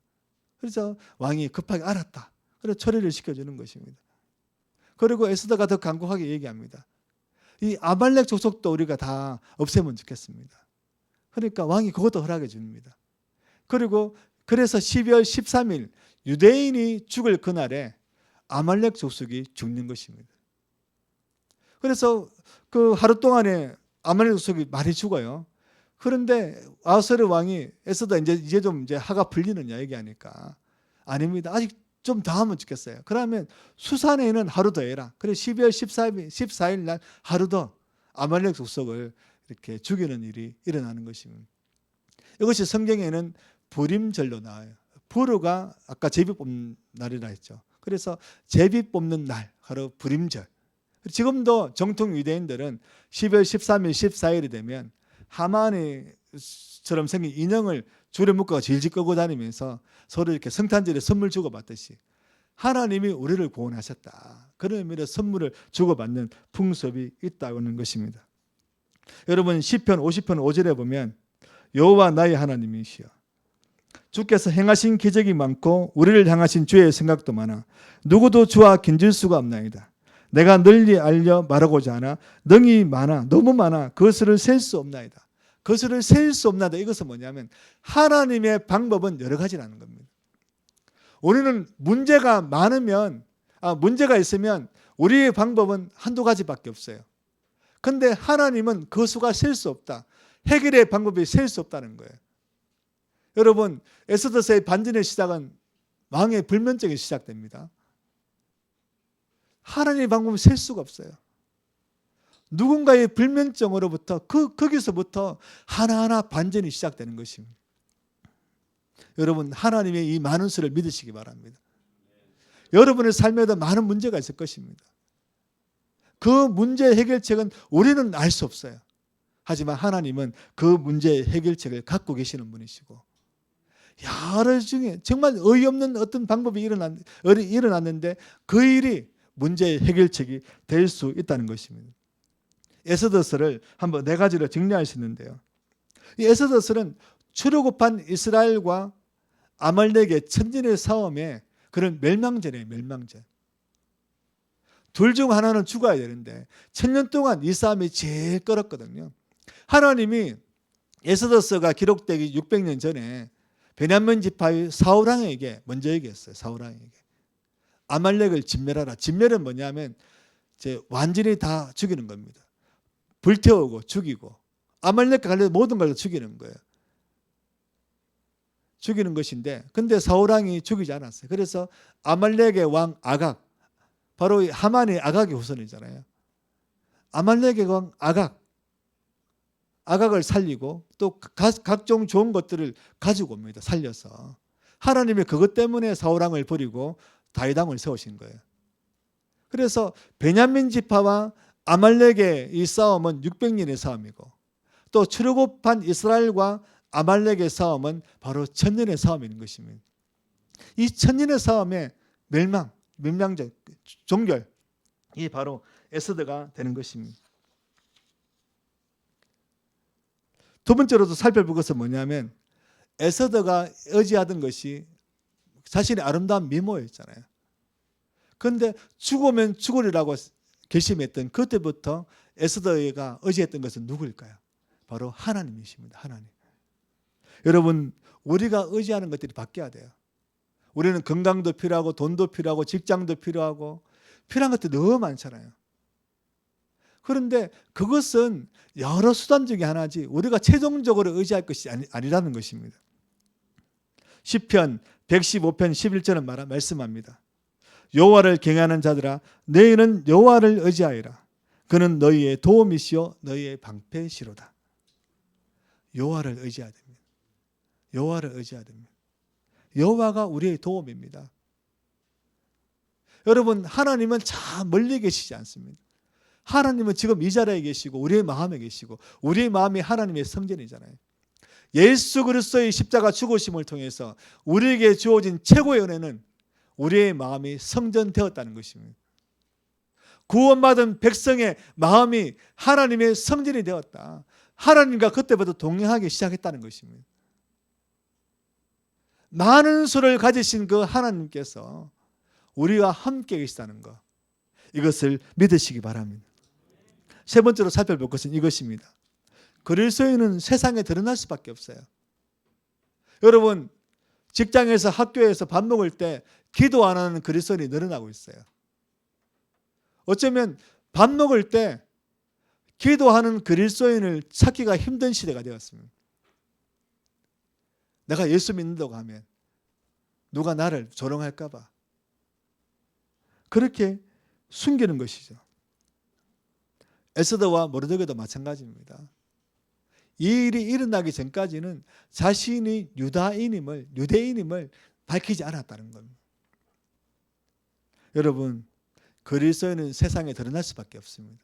그래서 왕이 급하게 알았다. 그래서 처리를 시켜주는 것입니다. 그리고 에스더가 더 간곡하게 얘기합니다. 이 아말렉 족속도 우리가 다 없애면 좋겠습니다. 그러니까 왕이 그것도 허락해 줍니다. 그리고 그래서 12월 13일 유대인이 죽을 그날에 아말렉 족속이 죽는 것입니다. 그래서 그 하루 동안에 아말렉 족속이 많이 죽어요. 그런데 아하스웨로 왕이 에스더 이제 좀 하가 풀리느냐 얘기하니까 아닙니다. 아직 좀 더 하면 좋겠어요. 그러면 수산에는 하루 더 해라. 그래 12월 14일 날 하루 더 아말렉 족속을 이렇게 죽이는 일이 일어나는 것입니다. 이것이 성경에는 부림절로 나와요. 부르가 아까 제비 뽑는 날이라 했죠. 그래서 제비 뽑는 날, 바로 부림절. 지금도 정통 유대인들은 12월 13일, 14일이 되면 하만이처럼 생긴 인형을 줄에 묶어 질질 끌고 다니면서 서로 이렇게 성탄절에 선물 주고받듯이 하나님이 우리를 구원하셨다. 그런 의미로 선물을 주고받는 풍습이 있다는 것입니다. 여러분 시편 50편 5절에 보면 여호와 나의 하나님이시여 주께서 행하신 기적이 많고 우리를 향하신 주의 생각도 많아 누구도 주와 견질 수가 없나이다. 내가 널리 알려 말하고자 하나 능이 많아 너무 많아 그것을 셀 수 없나이다. 그것을 셀 수 없나이다. 이것은 뭐냐면 하나님의 방법은 여러 가지라는 겁니다. 우리는 문제가 있으면 우리의 방법은 한두 가지밖에 없어요. 그런데 하나님은 그 수가 셀 수 없다. 해결의 방법이 셀 수 없다는 거예요. 여러분 에스더서의 반전의 시작은 왕의 불면증이 시작됩니다. 하나님의 방법은 셀 수가 없어요. 누군가의 불면증으로부터 거기서부터 하나하나 반전이 시작되는 것입니다. 여러분 하나님의 이 많은 수를 믿으시기 바랍니다. 여러분의 삶에도 많은 문제가 있을 것입니다. 그 문제의 해결책은 우리는 알 수 없어요. 하지만 하나님은 그 문제의 해결책을 갖고 계시는 분이시고 여러 중에 정말 어이없는 어떤 방법이 일어났는데 그 일이 문제의 해결책이 될 수 있다는 것입니다. 에스더서를 한번 네 가지로 정리할 수 있는데요. 이 에스더서는 출애굽한 이스라엘과 아말렉의 천년의 싸움에 그런 멸망전이에요. 멸망전. 둘 중 하나는 죽어야 되는데 천년 동안 이 싸움이 제일 끌었거든요. 하나님이 에스더서가 기록되기 600년 전에 베냐민 지파의 사울왕에게 먼저 얘기했어요. 사울왕에게 아말렉을 진멸하라. 진멸은 뭐냐면 완전히 다 죽이는 겁니다. 불태우고 죽이고 아말렉과 관련된 모든 걸 죽이는 거예요. 죽이는 것인데 근데 사울왕이 죽이지 않았어요. 그래서 아말렉의 왕 아각, 바로 하만의 아각의 후손이잖아요. 아말렉의 왕 아각을 살리고 또 각종 좋은 것들을 가지고 옵니다. 살려서. 하나님이 그것 때문에 사울왕을 버리고 다윗왕을 세우신 거예요. 그래서 베냐민 지파와 아말렉의 이 싸움은 600년의 싸움이고 또 출애굽한 이스라엘과 아말렉의 싸움은 바로 천년의 싸움인 것입니다. 이 천년의 싸움의 멸망적 종결, 이 바로 에스더가 되는 것입니다. 두 번째로도 살펴볼 것은 뭐냐면 에스더가 의지하던 것이 자신의 아름다운 미모였잖아요. 그런데 죽으면 죽으리라고 결심했던 그때부터 에스더가 의지했던 것은 누구일까요? 바로 하나님이십니다. 하나님. 여러분, 우리가 의지하는 것들이 바뀌어야 돼요. 우리는 건강도 필요하고 돈도 필요하고 직장도 필요하고 필요한 것들이 너무 많잖아요. 그런데 그것은 여러 수단 중에 하나지 우리가 최종적으로 의지할 것이 아니라는 것입니다. 시편 115편 11절은 말씀합니다. 여호와를 경외하는 자들아 너희는 여호와를 의지하여라. 그는 너희의 도움이시요 너희의 방패시로다. 여호와를 의지해야 됩니다. 여호와를 의지해야 됩니다. 여호와가 우리의 도움입니다. 여러분, 하나님은 참 멀리 계시지 않습니다. 하나님은 지금 이 자리에 계시고 우리의 마음에 계시고 우리의 마음이 하나님의 성전이잖아요. 예수 그리스도의 십자가 죽으심을 통해서 우리에게 주어진 최고의 은혜는 우리의 마음이 성전되었다는 것입니다. 구원받은 백성의 마음이 하나님의 성전이 되었다. 하나님과 그때부터 동행하기 시작했다는 것입니다. 많은 수를 가지신 그 하나님께서 우리와 함께 계시다는 것, 이것을 믿으시기 바랍니다. 세 번째로 살펴볼 것은 이것입니다. 그리스도인은 세상에 드러날 수밖에 없어요. 여러분, 직장에서 학교에서 밥 먹을 때 기도 안 하는 그리스도인이 늘어나고 있어요. 어쩌면 밥 먹을 때 기도하는 그리스도인을 찾기가 힘든 시대가 되었습니다. 내가 예수 믿는다고 하면 누가 나를 조롱할까 봐 그렇게 숨기는 것이죠. 에스더와 모르드게도 마찬가지입니다. 이 일이 일어나기 전까지는 자신이 유대인임을 밝히지 않았다는 겁니다. 여러분, 그리스도인은 세상에 드러날 수밖에 없습니다.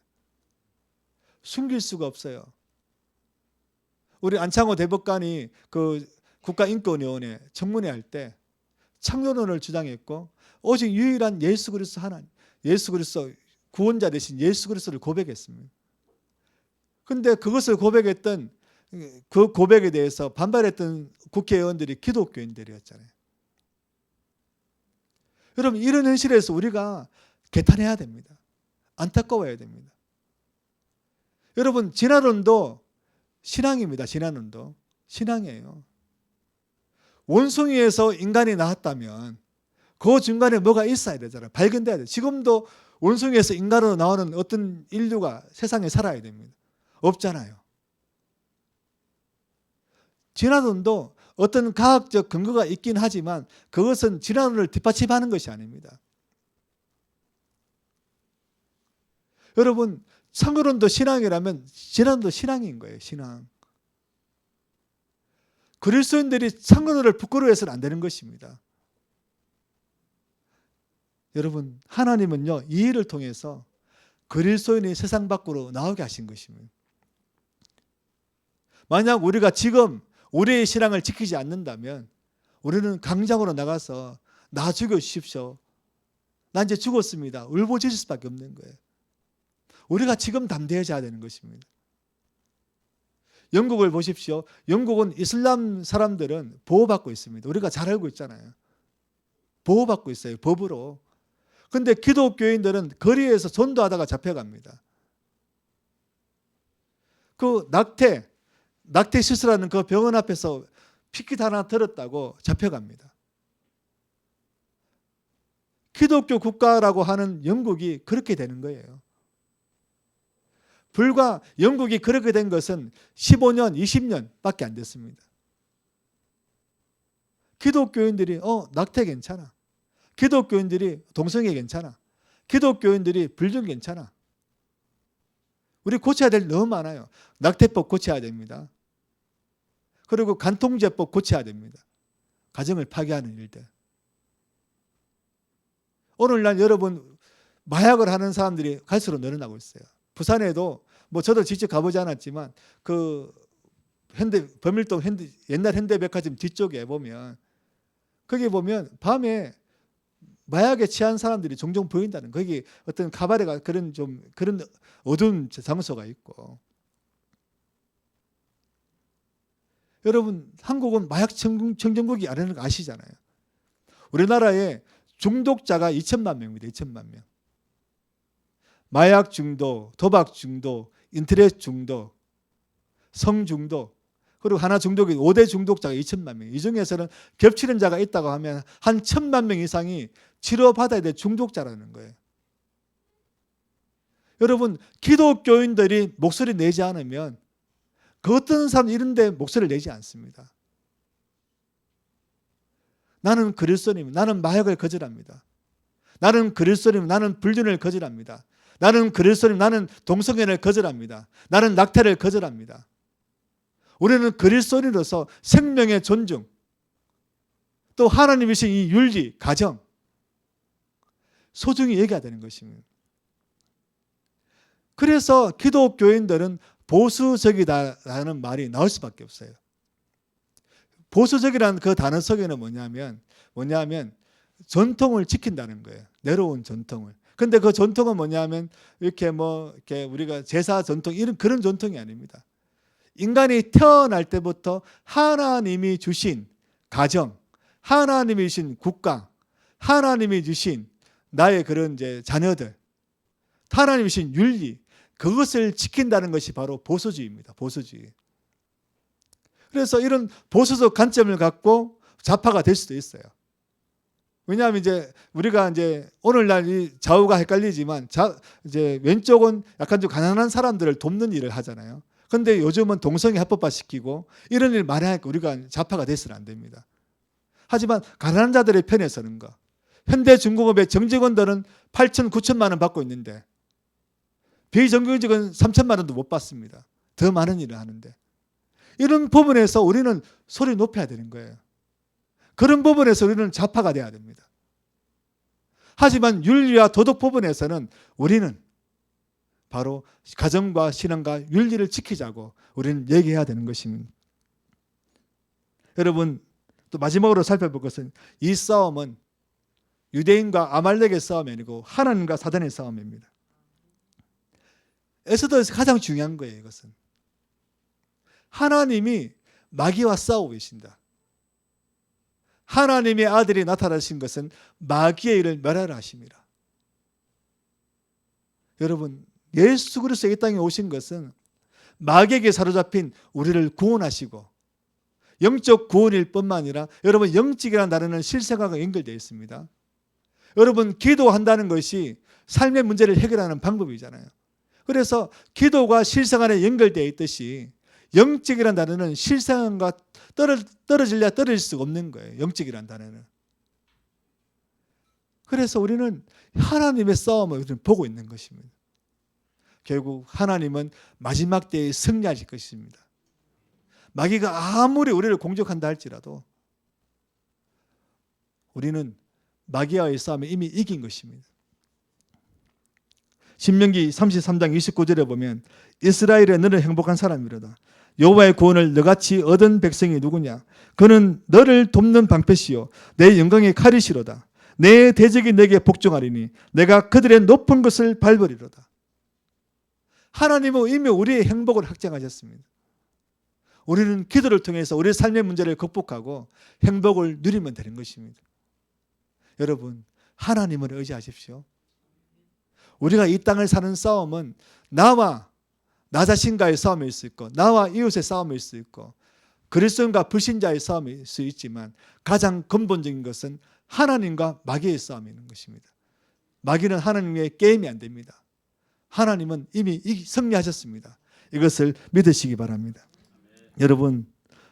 숨길 수가 없어요. 우리 안창호 대법관이 그 국가인권위원회 청문회 할 때 창조론을 주장했고 오직 유일한 예수 그리스도 하나님, 예수 그리스도 구원자 되신 예수 그리스도를 고백했습니다. 그런데 그것을 고백했던 그 고백에 대해서 반발했던 국회의원들이 기독교인들이었잖아요. 여러분, 이런 현실에서 우리가 개탄해야 됩니다. 안타까워야 됩니다. 여러분, 진화론도 신앙입니다. 진화론도 신앙이에요. 원숭이에서 인간이 나왔다면 그 중간에 뭐가 있어야 되잖아요. 발견돼야 돼요. 지금도 원숭이에서 인간으로 나오는 어떤 인류가 세상에 살아야 됩니다. 없잖아요. 진화론도 어떤 과학적 근거가 있긴 하지만 그것은 진화론을 뒷받침하는 것이 아닙니다. 여러분, 창조론도 신앙이라면 진화론도 신앙인 거예요. 신앙. 그리스도인들이 창조론을 부끄러워해서는 안 되는 것입니다. 여러분, 하나님은요, 이 일을 통해서 그리스도인이 세상 밖으로 나오게 하신 것입니다. 만약 우리가 지금 우리의 신앙을 지키지 않는다면 우리는 강장으로 나가서 나 죽여주십시오. 나 이제 죽었습니다. 울부짖을 수밖에 없는 거예요. 우리가 지금 담대해져야 되는 것입니다. 영국을 보십시오. 영국은 이슬람 사람들은 보호받고 있습니다. 우리가 잘 알고 있잖아요. 보호받고 있어요. 법으로. 그런데 기독교인들은 거리에서 전도하다가 잡혀갑니다. 그 낙태 시술하는 그 병원 앞에서 피켓 하나 들었다고 잡혀갑니다. 기독교 국가라고 하는 영국이 그렇게 되는 거예요. 불과 영국이 그렇게 된 것은 15년, 20년밖에 안 됐습니다. 기독교인들이 낙태 괜찮아. 기독교인들이 동성애 괜찮아. 기독교인들이 불륜 괜찮아. 우리 고쳐야 될 너무 많아요. 낙태법 고쳐야 됩니다. 그리고 간통죄법 고쳐야 됩니다. 가정을 파괴하는 일들. 오늘날 여러분, 마약을 하는 사람들이 갈수록 늘어나고 있어요. 부산에도 저도 직접 가보지 않았지만 그 옛날 현대백화점 뒤쪽에 보면 거기 보면 밤에 마약에 취한 사람들이 종종 보인다는 거기 어떤 카바레가 그런 어두운 장소가 있고 여러분 한국은 마약 청정국이 아니라는 거 아시잖아요. 우리나라에 중독자가 2천만 명입니다. 2천만 명. 마약 중독, 도박 중독, 인터넷 중독, 성 중독 그리고 하나 중독이 5대 중독자가 2천만 명. 이 중에서는 겹치는 자가 있다고 하면 한 1,000만 명 이상이 치료받아야 될 중독자라는 거예요. 여러분 기독교인들이 목소리 내지 않으면 그 어떤 사람 이런 데 목소리를 내지 않습니다. 나는 그리스도님, 나는 마약을 거절합니다. 나는 그리스도님, 나는 불륜을 거절합니다. 나는 그리스도님, 나는 동성애를 거절합니다. 나는 낙태를 거절합니다. 우리는 그리스도인으로서 생명의 존중, 또 하나님이신 이 윤리, 가정 소중히 얘기해야 되는 것입니다. 그래서 기독교인들은 보수적이다라는 말이 나올 수밖에 없어요. 보수적이라는 그 단어 속에는 뭐냐면 전통을 지킨다는 거예요. 내려온 전통을. 근데 그 전통은 뭐냐면 이렇게 우리가 제사 전통 이런 그런 전통이 아닙니다. 인간이 태어날 때부터 하나님이 주신 가정, 하나님이 주신 국가, 하나님이 주신 나의 그런 이제 자녀들, 하나님이 주신 윤리, 그것을 지킨다는 것이 바로 보수주의입니다. 보수주의. 그래서 이런 보수적 관점을 갖고 좌파가 될 수도 있어요. 왜냐하면 이제 우리가 이제 오늘날 이 좌우가 헷갈리지만 이제 왼쪽은 약간 좀 가난한 사람들을 돕는 일을 하잖아요. 그런데 요즘은 동성애 합법화 시키고 이런 일 많이 하니까 우리가 좌파가 돼서는 안 됩니다. 하지만 가난한 자들의 편에 서는 거. 현대중공업의 정직원들은 8천, 9천만 원 받고 있는데 비정규직은 3천만 원도 못 받습니다. 더 많은 일을 하는데. 이런 부분에서 우리는 소리 높여야 되는 거예요. 그런 부분에서 우리는 좌파가 돼야 됩니다. 하지만 윤리와 도덕 부분에서는 우리는 바로 가정과 신앙과 윤리를 지키자고 우리는 얘기해야 되는 것입니다. 여러분 또 마지막으로 살펴볼 것은 이 싸움은 유대인과 아말렉의 싸움이 아니고 하나님과 사단의 싸움입니다. 에스더에서 가장 중요한 거예요. 이것은 하나님이 마귀와 싸우고 계신다. 하나님의 아들이 나타나신 것은 마귀의 일을 멸하라 하십니다. 여러분 예수 그리스도 이 땅에 오신 것은 마귀에게 사로잡힌 우리를 구원하시고 영적 구원일 뿐만 아니라 여러분 영적이라는 단어는 실생활과 연결되어 있습니다. 여러분 기도한다는 것이 삶의 문제를 해결하는 방법이잖아요. 그래서 기도가 실생활에 연결되어 있듯이 영적이라는 단어는 실생활과 떨어질래야 떨어질 수가 없는 거예요. 영적이라는 단어는. 그래서 우리는 하나님의 싸움을 우리는 보고 있는 것입니다. 결국 하나님은 마지막 때에 승리하실 것입니다. 마귀가 아무리 우리를 공격한다 할지라도 우리는 마귀와의 싸움에 이미 이긴 것입니다. 신명기 33장 29절에 보면 이스라엘에 너는 행복한 사람이로다. 여호와의 구원을 너같이 얻은 백성이 누구냐? 그는 너를 돕는 방패시요 내 영광의 칼이시로다. 내 대적이 내게 복종하리니 내가 그들의 높은 것을 밟으리로다. 하나님은 이미 우리의 행복을 확정하셨습니다. 우리는 기도를 통해서 우리의 삶의 문제를 극복하고 행복을 누리면 되는 것입니다. 여러분 하나님을 의지하십시오. 우리가 이 땅을 사는 싸움은 나와 나 자신과의 싸움일 수 있고 나와 이웃의 싸움일 수 있고 그리스도인과 불신자의 싸움일 수 있지만 가장 근본적인 것은 하나님과 마귀의 싸움인 것입니다. 마귀는 하나님의 게임이 안 됩니다. 하나님은 이미 승리하셨습니다. 이것을 믿으시기 바랍니다. 여러분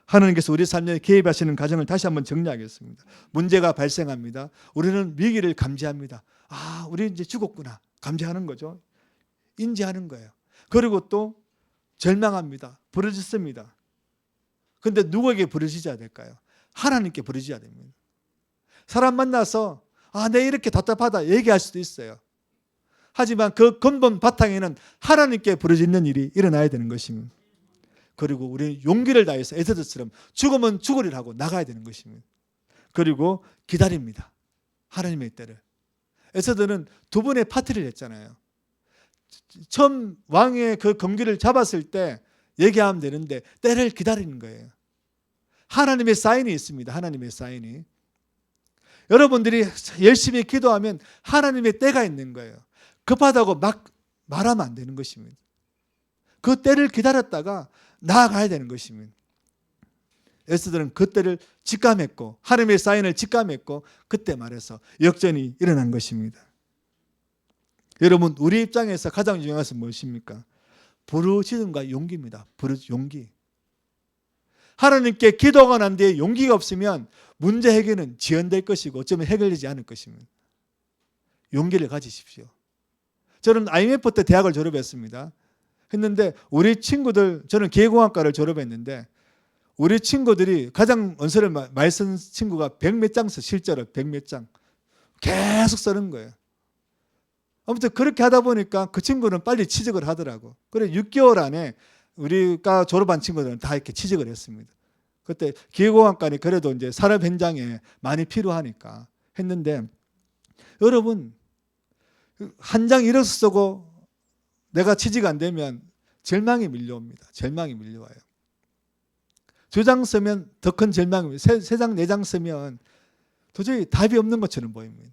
하나님께서 우리 삶에 개입하시는 과정을 다시 한번 정리하겠습니다. 문제가 발생합니다. 우리는 위기를 감지합니다. 아, 우리 이제 죽었구나. 감지하는 거죠. 인지하는 거예요. 그리고 또 절망합니다. 부르짖습니다. 그런데 누구에게 부르짖어야 될까요? 하나님께 부르짖어야 됩니다. 사람 만나서 내 이렇게 답답하다 얘기할 수도 있어요. 하지만 그 근본 바탕에는 하나님께 부르짖는 일이 일어나야 되는 것입니다. 그리고 우리는 용기를 다해서 에스더처럼 죽으면 죽으리라 하고 나가야 되는 것입니다. 그리고 기다립니다. 하나님의 때를. 에스더는 두 번의 파티를 했잖아요. 처음 왕의 그 검기를 잡았을 때 얘기하면 되는데 때를 기다리는 거예요. 하나님의 사인이 있습니다. 하나님의 사인이. 여러분들이 열심히 기도하면 하나님의 때가 있는 거예요. 급하다고 막 말하면 안 되는 것입니다. 그 때를 기다렸다가 나아가야 되는 것입니다. 에스더는 그 때를 직감했고 하나님의 사인을 직감했고 그때 말해서 역전이 일어난 것입니다. 여러분, 우리 입장에서 가장 중요한 것은 무엇입니까? 부르짖음과 용기입니다. 용기. 하나님께 기도가 난 뒤에 용기가 없으면 문제 해결은 지연될 것이고 어쩌면 해결되지 않을 것입니다. 용기를 가지십시오. 저는 IMF 때 대학을 졸업했습니다. 했는데 우리 친구들, 저는 기계공학과를 졸업했는데 우리 친구들이 가장 원서를 많이 쓴 친구가 100몇 장 써, 실제로 100몇 장. 계속 쓰는 거예요. 아무튼 그렇게 하다 보니까 그 친구는 빨리 취직을 하더라고. 그래 6개월 안에 우리가 졸업한 친구들은 다 이렇게 취직을 했습니다. 그때 기계공학과니 그래도 이제 산업 현장에 많이 필요하니까 했는데 여러분 한 장 일어서 쓰고 내가 취직 안 되면 절망이 밀려옵니다. 절망이 밀려와요. 2장 쓰면 더 큰 절망입니다. 3장, 4장 쓰면 도저히 답이 없는 것처럼 보입니다.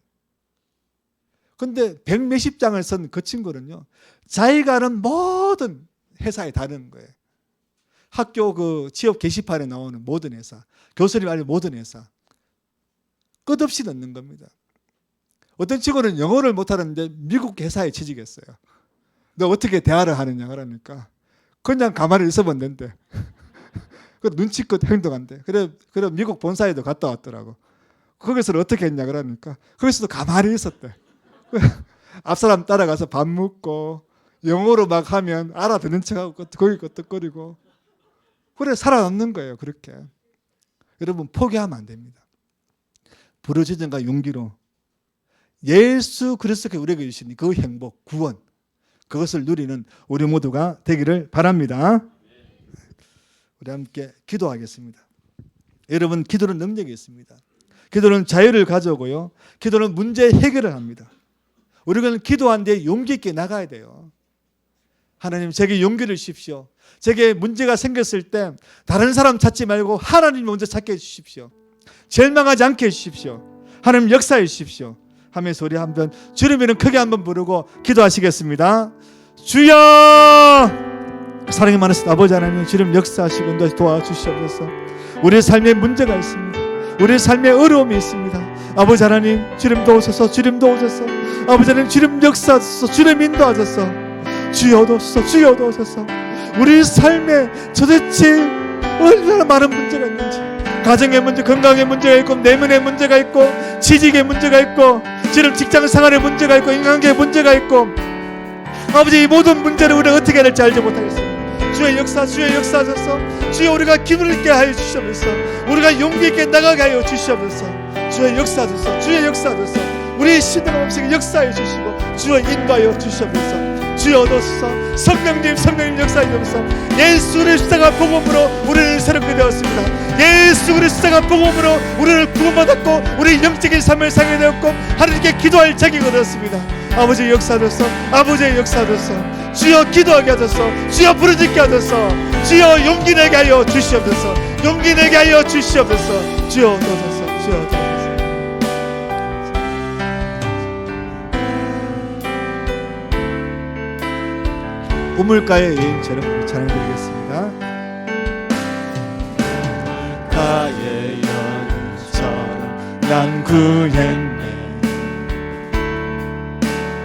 그런데 100몇십 장을 쓴 그 친구는요, 자기가 하는 모든 회사에 다른 거예요. 학교 그 취업 게시판에 나오는 모든 회사, 교수님 알는 모든 회사, 끝없이 넣는 겁니다. 어떤 친구는 영어를 못하는데 미국 회사에 취직했어요. 너 어떻게 대화를 하느냐 그러니까 그냥 가만히 있어봤는데 그 눈치껏 행동한대. 그래 미국 본사에도 갔다 왔더라고. 거기서는 어떻게 했냐 그러니까 거기서도 가만히 있었대. 앞사람 따라가서 밥 먹고 영어로 막 하면 알아듣는 척하고 거기 끄떡거리고 그래 살아남는 거예요. 그렇게. 여러분 포기하면 안 됩니다. 부르짖음과 용기로 예수 그리스도께 우리에게 주신 그 행복, 구원, 그것을 누리는 우리 모두가 되기를 바랍니다. 우리 함께 기도하겠습니다. 여러분, 기도는 능력이 있습니다. 기도는 자유를 가져오고요. 기도는 문제 해결을 합니다. 우리는 기도한 뒤에 용기 있게 나가야 돼요. 하나님, 제게 용기를 주십시오. 제게 문제가 생겼을 때 다른 사람 찾지 말고 하나님 먼저 찾게 해주십시오. 절망하지 않게 해주십시오. 하나님 역사해 주십시오. 하면서 우리 한번 주님 이름 크게 한번 부르고 기도하시겠습니다. 주여! 사랑이 많으신 아버지 하나님, 주님 역사하시고 도와주시옵소서. 우리의 삶에 문제가 있습니다. 우리의 삶에 어려움이 있습니다. 아버지 하나님, 주님 도우소서. 주님 도우소서. 아버지 하나님, 주님 역사하소서. 주님 인도하소서. 주여 도우소서. 주여 도우소서. 우리 삶에 도대체 얼마나 많은 문제가 있는지, 가정의 문제, 건강의 문제가 있고, 내면의 문제가 있고, 취직의 문제가 있고, 지금 직장 생활의 문제가 있고, 인간관계의 문제가 있고, 아버지 이 모든 문제를 우리가 어떻게 해야 될지 알지 못하겠습니다. 주의 역사, 주의 역사하소서. 주여 우리가 기분을 있게 하여 주시옵소서. 우리가 용기 있게 나가게 하여 주시옵소서. 주의 역사하소서. 주의 역사하소서. 우리 신앙 없이 역사해 주시고 주여 인도하여 주시옵소서. 주여 얻어서 성령님 역사해 주옵소서. 예수 그리스도가 복음으로 우리를 새롭게 되었습니다. 예수 그리스도가 복음으로 우리를 구원받았고 우리 영적인 삶을 살게 되었고 하나님께 기도할 자격을 얻었습니다. 아버지의 역사하소서. 아버지의 역사하소서. 주여 기도하게 하소서. 주여 부르짖게 하소서. 주여 용기 내게 하여 주시옵소서. 용기 내게 하여 주시옵소서. 주여 얻어서. 주여 얻어서. 우물가의 여인처럼 우리 찬양드리겠습니다. 가의 여인처럼 난 구했네.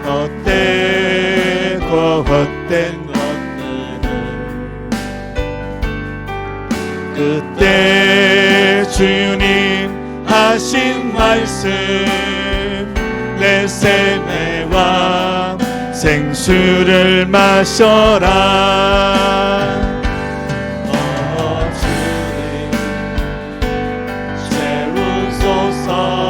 헛되고 헛된 것들을 그때 주님 하신 말씀 내 삶의 왕 생수를 마셔라. 주님 채우소서.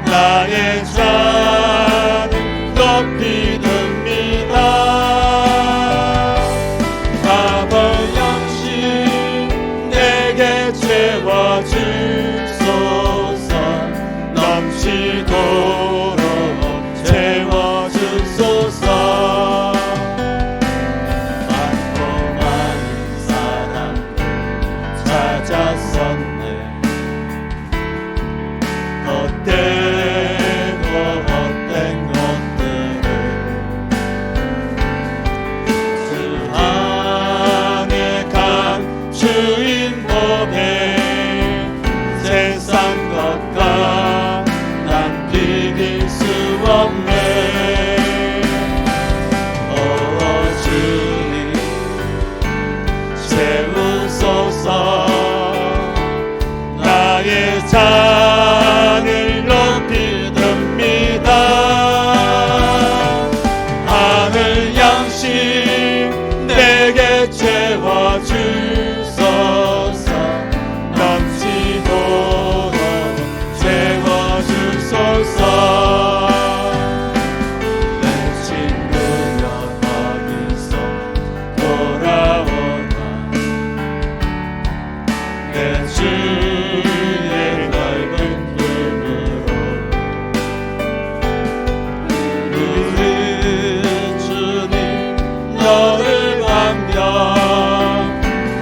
나의 잔 높이 듭니다. 아버지 때로 헛된 것들을 주항에 감추인 법에 세상 것과 난 비길 수 없네. 주님 채우소서. 나의 잔을 높이 듭니다. 하늘 양식 내게 채워주소서. 넘치도록 채워주소서. 내 친구여 어디서 돌아오나. 내 주의 넓은 품으로. 우리 주님 너를 반겨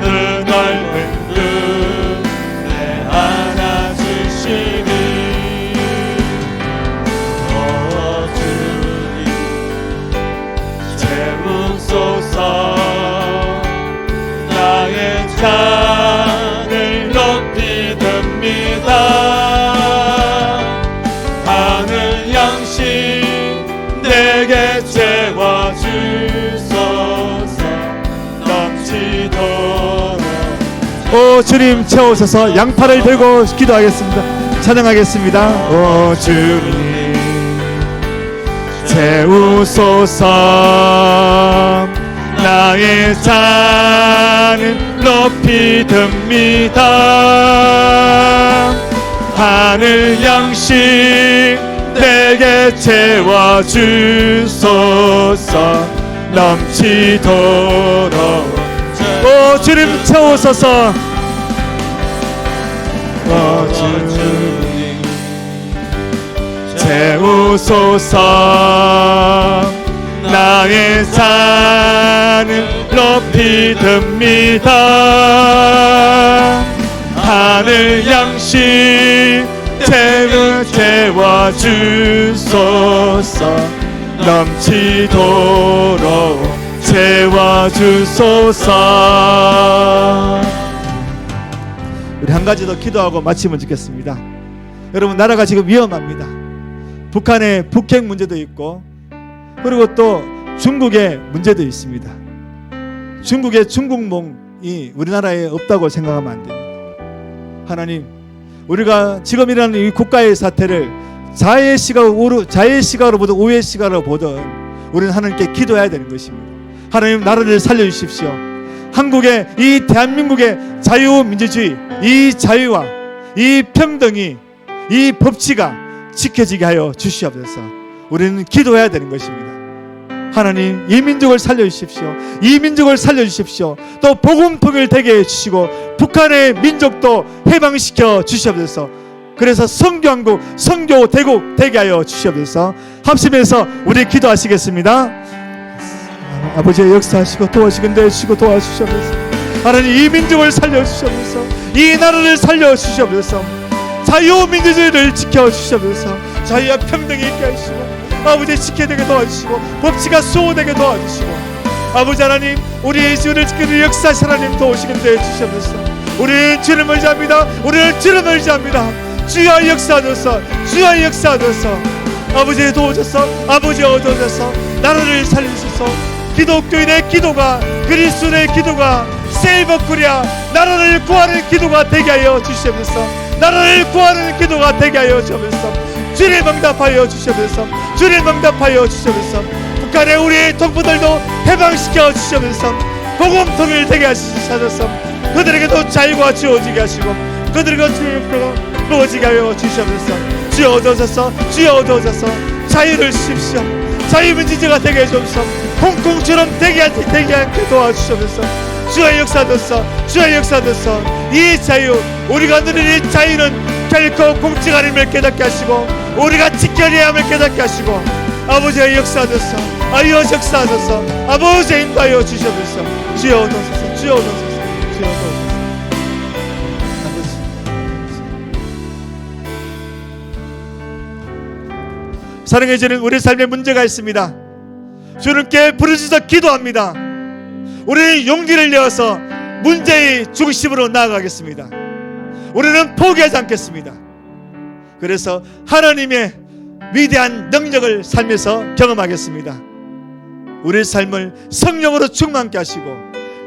그 넓은 품에 안아주시니. 주님 채우소서. 나의 잔을 높이 듭니다. 하늘 양식 내게 채워주소서. 넘치도록. 오 주님 채우소서. 양팔을 들고 기도하겠습니다. 찬양하겠습니다. 오 주님 채우소서. 나의 잔을 높이 듭니다. 하늘 양식 내게 채워주소서. 넘치도록. 오 주님 채우소서. 오 주님 채우소서. 나의 잔을 높이 듭니다. 하늘 양식 채워주소서. 넘치도록 채워주소서. 우리 한 가지 더 기도하고 마치면 좋겠습니다. 여러분 나라가 지금 위험합니다. 북한의 북핵 문제도 있고 그리고 또 중국의 문제도 있습니다. 중국의 중국몽이 우리나라에 없다고 생각하면 안 됩니다. 하나님, 우리가 지금 일어나는 이 국가의 사태를 자의 시각으로 보든 오해의 시각으로 보든 우리는 하나님께 기도해야 되는 것입니다. 하나님 나라를 살려주십시오. 한국의 이 대한민국의 자유민주주의, 이 자유와 이 평등이, 이 법치가 지켜지게 하여 주시옵소서. 우리는 기도해야 되는 것입니다. 하나님 이 민족을 살려주십시오. 이 민족을 살려주십시오. 또 복음통일 되게 해주시고 북한의 민족도 해방시켜 주시옵소서. 그래서 성교한국, 성교대국 되게 하여 주시옵소서. 합심해서 우리 기도하시겠습니다. 아버지의 역사하시고 도와주시고 해주시고 도와주시옵소서. 하나님 이 민족을 살려주시옵소서. 이 나라를 살려주시옵소서. 자유민주주의를 지켜주시옵소서. 자유와 평등이 있게 하시고 아버지 지켜되게 도와주시고 법치가 수호되게 도와주시고 아버지 하나님 우리의 주를 지키는 역사하신 하나님 도우시게 해주시옵소서. 우리는 주를 의지합니다. 우리는 주를 의지합니다. 주여 역사하소서. 주여 역사하소서. 아버지 도우셔서 아버지 얻어져서 나라를 살리소서. 기독교인의 기도가 그리스도의 기도가 세이버 코리아 나라를 구하는 기도가 되게 하여 주시옵소서. 나라를 구하는 기도가 되게 하여 주시옵소서. 주를 응답하여 주시옵소서. 주를 응답하여 주시옵소서. 북한의 우리 동포들도 해방시켜 주시옵소서. 복음 통일 되게 하시옵소서. 그들에게도 자유가 주어지게 하시고 그들에게도 주님께로 부어지게 하여 주시옵소서. 주여 얻어져서 주여 얻어져서 자유를 주십시오. 자유민주주의가 되게 해주옵소서. 홍콩처럼 되게 하게 도와주시옵소서. 주의 역사도서 주의 역사도서. 이 자유 우리가 누리는 이 자유는 결코 공치가 아님을 깨닫게 하시고 우리가 지켜내야 함을 깨닫게 하시고 아버지의 역사도서 아이여 역사도서 아버지의 인도하여 주시옵소서. 주여 얻어소서 주여 얻어소서 주여 얻어소서. 아버지 사랑해 주는 우리 삶에 문제가 있습니다. 주님께 부르짖어 기도합니다. 우리는 용기를 내어서 문제의 중심으로 나아가겠습니다. 우리는 포기하지 않겠습니다. 그래서 하나님의 위대한 능력을 삶에서 경험하겠습니다. 우리 삶을 성령으로 충만케 하시고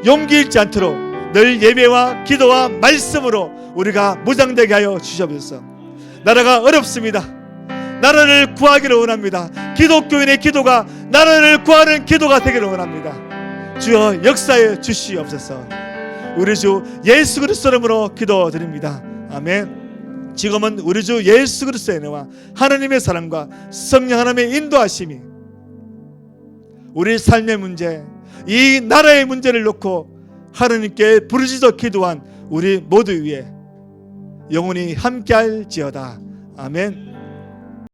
용기 잃지 않도록 늘 예배와 기도와 말씀으로 우리가 무장되게 하여 주시옵소서. 나라가 어렵습니다. 나라를 구하기를 원합니다. 기독교인의 기도가 나라를 구하는 기도가 되기를 원합니다. 주여 역사해 주시옵소서. 우리 주 예수 그리스도 이름으로 기도드립니다. 아멘. 지금은 우리 주 예수 그리스도의 은혜와 하나님의 사랑과 성령 하나님의 인도하심이 우리 삶의 문제, 이 나라의 문제를 놓고 하나님께 부르짖어 기도한 우리 모두 위에 영원히 함께할지어다. 아멘.